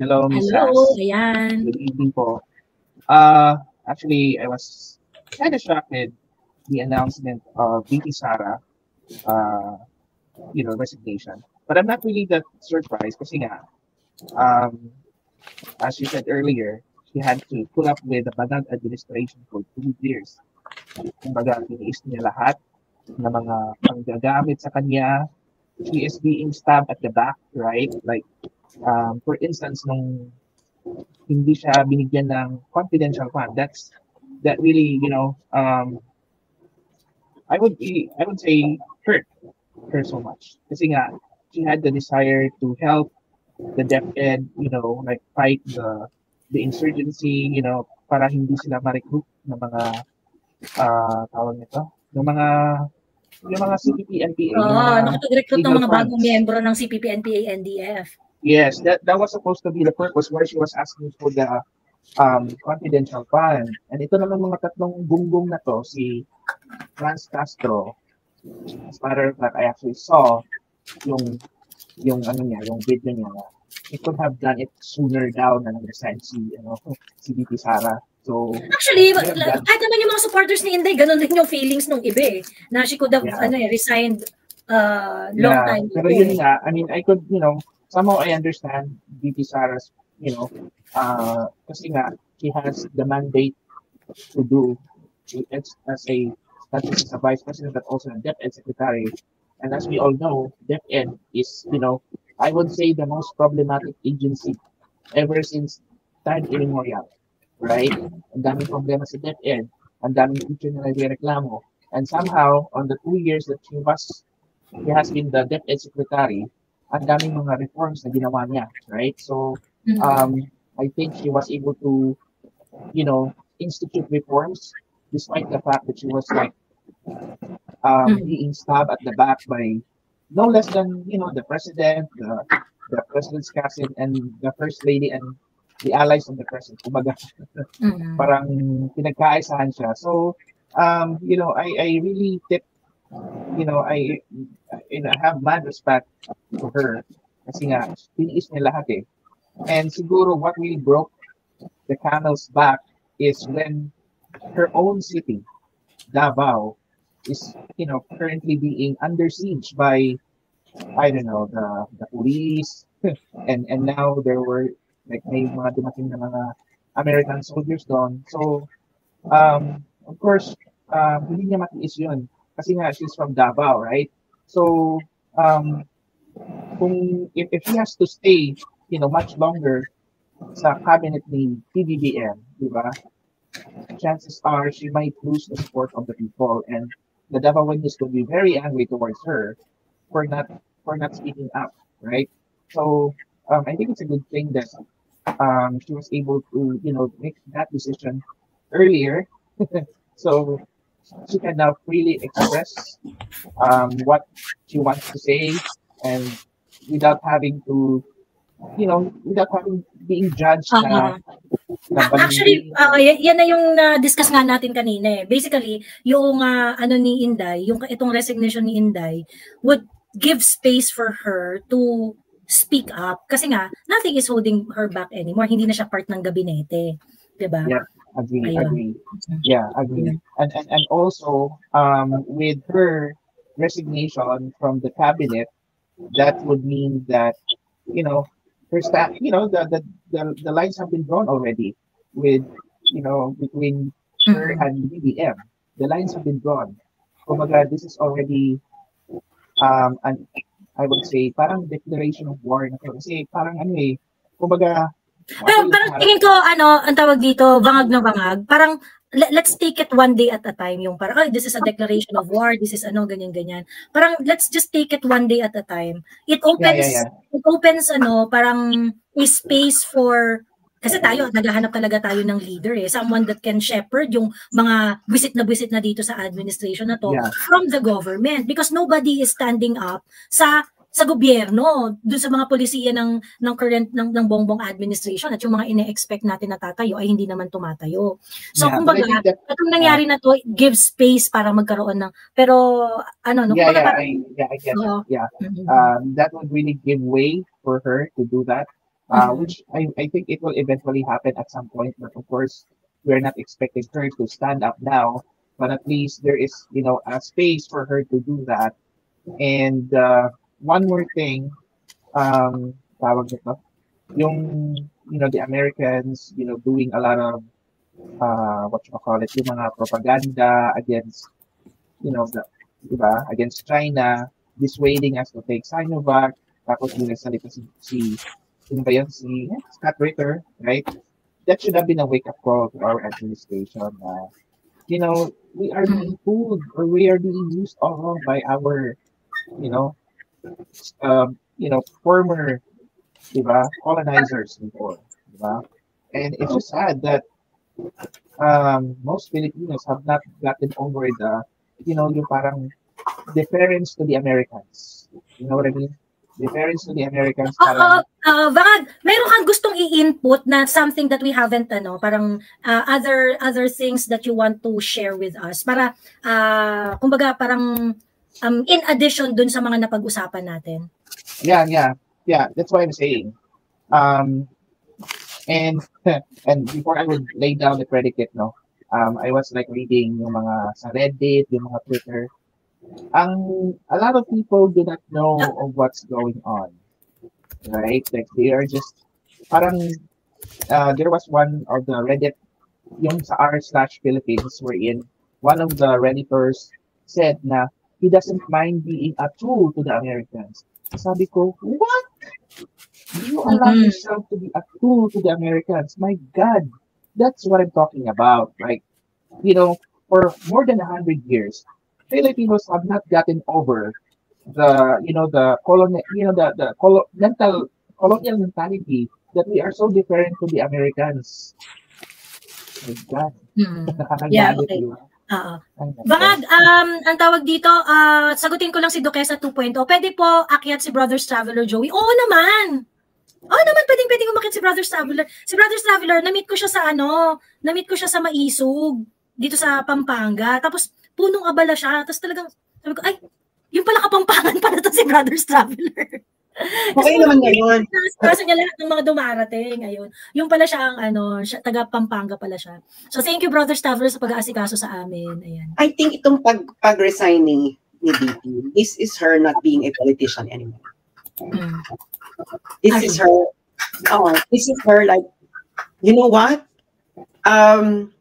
Hello, Miss Hello, ayan. Good evening po. Actually, I was kind of shocked at the announcement of VP Sara, resignation. But I'm not really that surprised kasi nga, as you said earlier, she had to put up with the Banan administration for 2 years. Kumbaga, tiniis niya lahat ng mga panggagamit sa kanya. She is being stabbed at the back, right? Like, for instance, nung hindi siya binigyan ng confidential fund, that really, I would say hurt her so much. Kasi nga, she had the desire to help the DepEd, like fight the insurgency, para hindi sila ma-recruit ng mga tawag nito, yung mga CPP-NPA. Nakapag-recruit ng mga bagong miyembro ng CPP-NPA-NDF. Yes, that was supposed to be the purpose where she was asking for the confidential fund. And ito naman mga tatlong gunggong na to, si Franz Castro. As a matter of fact, I actually saw yung video niya. He could have done it sooner down and understand si VP Sara. So, actually, kahit naman yung mga supporters ni Inday, ganun din yung feelings nung iba na she could have resigned long time ago. Pero yun nga, I mean, I could, somehow I understand VP Sara's, kasi nga, she has the mandate to do not just as a vice president, but also a DepEd secretary. And as we all know, DepEd is, I would say the most problematic agency ever since time immemorial. Right? Ang daming problema sa DepEd, ang daming future na nagreklamo. And somehow, on the 2 years that she has been the DepEd secretary, ang daming mga reforms na ginawa niya, right? So, I think she was able to, institute reforms despite the fact that she was being stabbed at the back by no less than, the president, the president's cousin, and the first lady, and the allies of the president. Kumbaga, parang pinagkaisahan siya. So, I really I have mad respect for her. Kasi nga, tiniis niya lahat . And siguro what really broke the camel's back is when her own city, Davao, is, currently being under siege by, I don't know, the police. and now there were may mga dumating na mga American soldiers doon. So, of course, hindi niya matiis yun. Kasi nga, she's from Davao, right? So, if she has to stay, much longer sa cabinet ni PBBM, di ba? Chances are she might lose the support of the people, and the Davaoans will be very angry towards her for not speaking up, right? So, I think it's a good thing that she was able to, make that decision earlier, so she can now freely express what she wants to say, and without having to, being judged. Actually, yan na yung discuss nga natin kanina . Basically, yung ni Inday, yung itong resignation ni Inday would give space for her to speak up. Kasi nga, nothing is holding her back anymore. Hindi na siya part ng gabinete. Diba? Yeah, agree. Yeah, agree. And also, with her resignation from the cabinet, that would mean that, her staff, the lines have been drawn already with, between her and BBM. The lines have been drawn. Kumbaga, this is already, I would say, parang declaration of war na to. Kasi parang kumbaga, parang tingin ko, ang tawag dito, bangag na bangag, parang let's take it one day at a time, yung parang, this is a declaration of war, this is ano, ganyan. Parang, let's just take it one day at a time. It opens, parang a space for, kasi naghahanap talaga tayo ng leader someone that can shepherd yung mga buwisit na dito sa administration na to from the government, because nobody is standing up sa gobyerno, dun sa mga polisiya ng current ng Bongbong administration, at yung mga ine-expect natin na tatayo ay hindi naman tumatayo. So kumbaga, itong nangyari na to gives space para magkaroon ng, pero I guess that would really give way for her to do that. Which I think it will eventually happen at some point, but of course we're not expecting her to stand up now, but at least there is a space for her to do that. And one more thing, tawag nito, yung the Americans doing a lot of yung mga propaganda against against China, dissuading us to take Sinovac, tapos yung nagsalita si Scott Ritter, right? That should have been a wake-up call to our administration. We are being fooled, or we are being used all by our, former, colonizers before, And it's just sad that most Filipinos have not gotten over the, yung parang deference to the Americans. You know what I mean? Deference to the Americans. Baka meron kang gustong i-input na something that we haven't, parang other things that you want to share with us para, kumbaga parang in addition dun sa mga napag-usapan natin. Yeah. That's what I'm saying. And before I would lay down the predicate, I was like reading yung mga sa Reddit, yung mga Twitter. A lot of people do not know of what's going on, right? Like they are just parang there was one of the Reddit yung sa r/Philippines wherein one of the Redditors said na he doesn't mind being a tool to the Americans. Sabi ko, what? You allow yourself to be a tool to the Americans? My God, that's what I'm talking about. Like, for more than 100 years, Filipinos have not gotten over the colonial mentality that we are so different to the Americans. My God. Yeah, okay. Bangag, ang tawag dito, sagutin ko lang si Duquesa 2.0. Pwede po akyat si Brothers Traveler Joey? Oo naman, pwedeng umakyat si Brothers Traveler. Si Brothers Traveler, na-meet ko siya sa Maisog, dito sa Pampanga. Tapos, punong abala siya. Tapos talagang, sabi ko, ay, yung pala Kapampangan pala to si Brothers Traveler. Okay naman ngayon. Kasi niya lahat ng mga dumarating. Ayun. Yung pala siya ang taga Pampanga pala siya. So thank you Brothers Traveler sa pag-aasikaso sa amin. Ayan. I think itong pag-resign ni DP, this is her not being a politician anymore. This is her like, you know what? I'm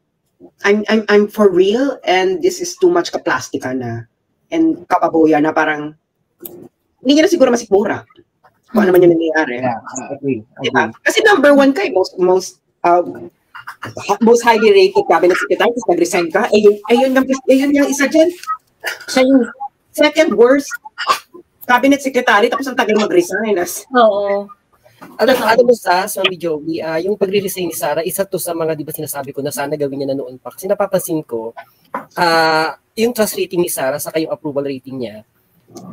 for real, and this is too much kaplastika na and kapaboya na parang hindi niya na siguro masikmura kung ano man yung nangyayari. Yeah, I agree. Diba? Kasi number one ka, most highly rated cabinet secretary, tapos nag-resign ka, ayun yung isa dyan. Siya yung second worst cabinet secretary, tapos ang tagal mag-resign. Oo. Alam mo sa Mami Joey, yung pagre-resign ni Sara, isa to sa mga, di ba sinasabi ko na sana gawin niya na noon pa. Kasi napapansin ko, yung trust rating ni Sara saka yung approval rating niya,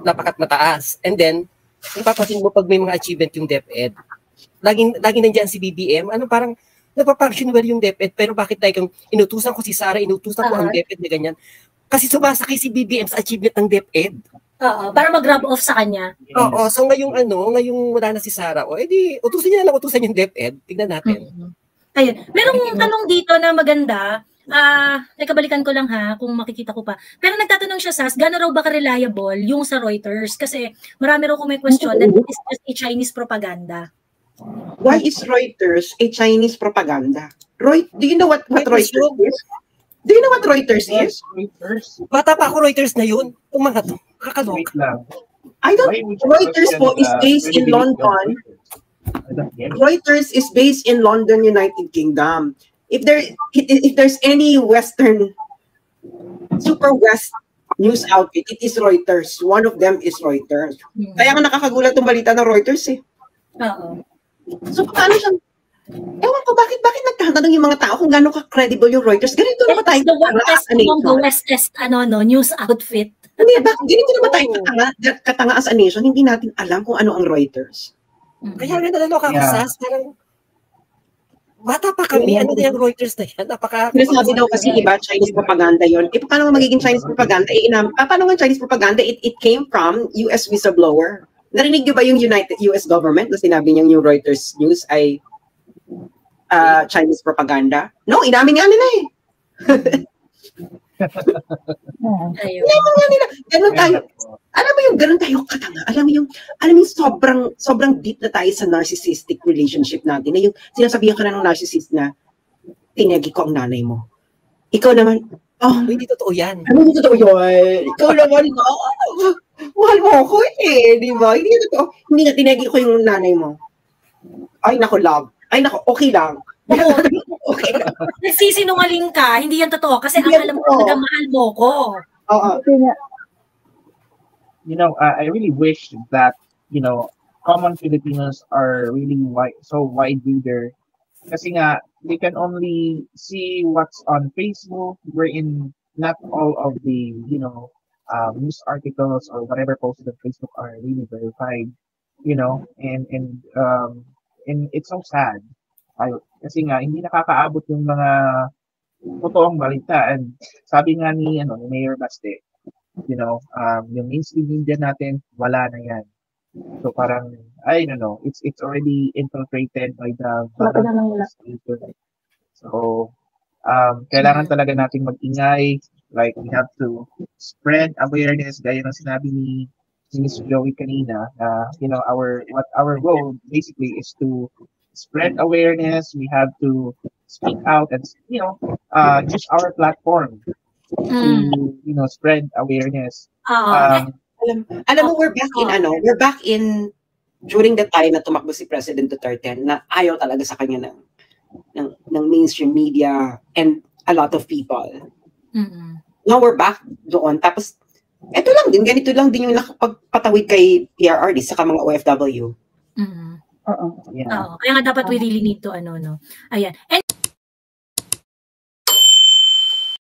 napakat mataas. And then, napapansin mo pag may mga achievement yung DepEd, laging nandiyan si BBM, parang nagpa-function well yung DepEd, pero bakit kung inutusan ko si Sara, inutusan ko ang DepEd na ganyan? Kasi sumasakay si BBM sa achievement ng DepEd. Oo, para mag-grab off sa kanya. Oo, so ngayong wala na si Sara, edi utusan niya na lang utusan yung DepEd. Tignan natin. Ayun. Merong tanong dito na maganda. Nakabalikan ko lang kung makikita ko pa. Pero nagtatanong siya, Sas, gaano raw ba ka-reliable yung sa Reuters? Kasi marami raw kung may question that it is just a Chinese propaganda. Why is Reuters a Chinese propaganda? Do you know what Reuters is? Do you know what Reuters is? Bata pa ako, Reuters na yun. Mga to. Kakaloka. Reuters po is based in London. Reuters is based in London, United Kingdom. if there's any Western, super West news outfit, it is Reuters. One of them is Reuters. Kaya nga nakakagulat yung balita ng Reuters eh. Oo. So, paano siyang, ewan ko, bakit nagtatanong yung mga tao kung gano'n ka-credible yung Reuters? Ganito na ba tayo? The West news outfit. Hindi, bakit ganito na ba tayo katanga as a nation? Hindi natin alam kung ano ang Reuters. Kaya rin nalaloka ako, Sas, parang bata pa kami, ano na yung Reuters na yan? Sinasabi daw kasi iba, Chinese propaganda yon. Paano magiging Chinese propaganda? Paano nga Chinese propaganda? It came from US whistleblower. Narinig niyo ba yung US government na sinabi niyang yung Reuters news ay Chinese propaganda? No, inamin nga nila eh. Inamin nga nila. Ganun tayo. Alam mo yung ganun tayo katanga. Alam mo yung sobrang deep na tayo sa narcissistic relationship natin. Na yung sinasabihan ka na ng narcissist na tinegi ko ang nanay mo. Ikaw naman, hindi totoo yan. Hindi totoo yun. Ikaw naman, mahal mo ako eh. Di ba? Hindi totoo. Hindi na tinegi ko yung nanay mo. Ay, nako, love. Ay, nako, okay lang. Okay lang. Nagsisinungaling ka, hindi yan totoo. Kasi ang alam ko talaga, mahal mo ko. Oo. You know, I really wish that, you know, common Filipinos are really so wide reader. Kasi nga, they can only see what's on Facebook, wherein not all of the, you know, news articles or whatever posted on Facebook are really verified, you know, and it's so sad. Kasi nga, hindi nakakaabot yung mga totoong balita. And sabi nga ni Mayor Baste, you know, yung mainstream media natin, wala na yan. So parang, I don't know, it's already infiltrated by the so kailangan talaga nating mag-ingay, like we have to spread awareness, gaya ng sinabi ni Miss Joey kanina, you know, our role basically is to spread awareness. We have to speak out and, you know, use our platform to, you know, spread awareness. Alam mo, we're back in during the time na tumakbo si President Duterte na ayaw talaga sa kanya ng mainstream media and a lot of people. Now we're back doon. Tapos, ganito lang din yung nakapagpatawid kay PRRD saka mga OFW. Kaya nga dapat we really need to Ayan. And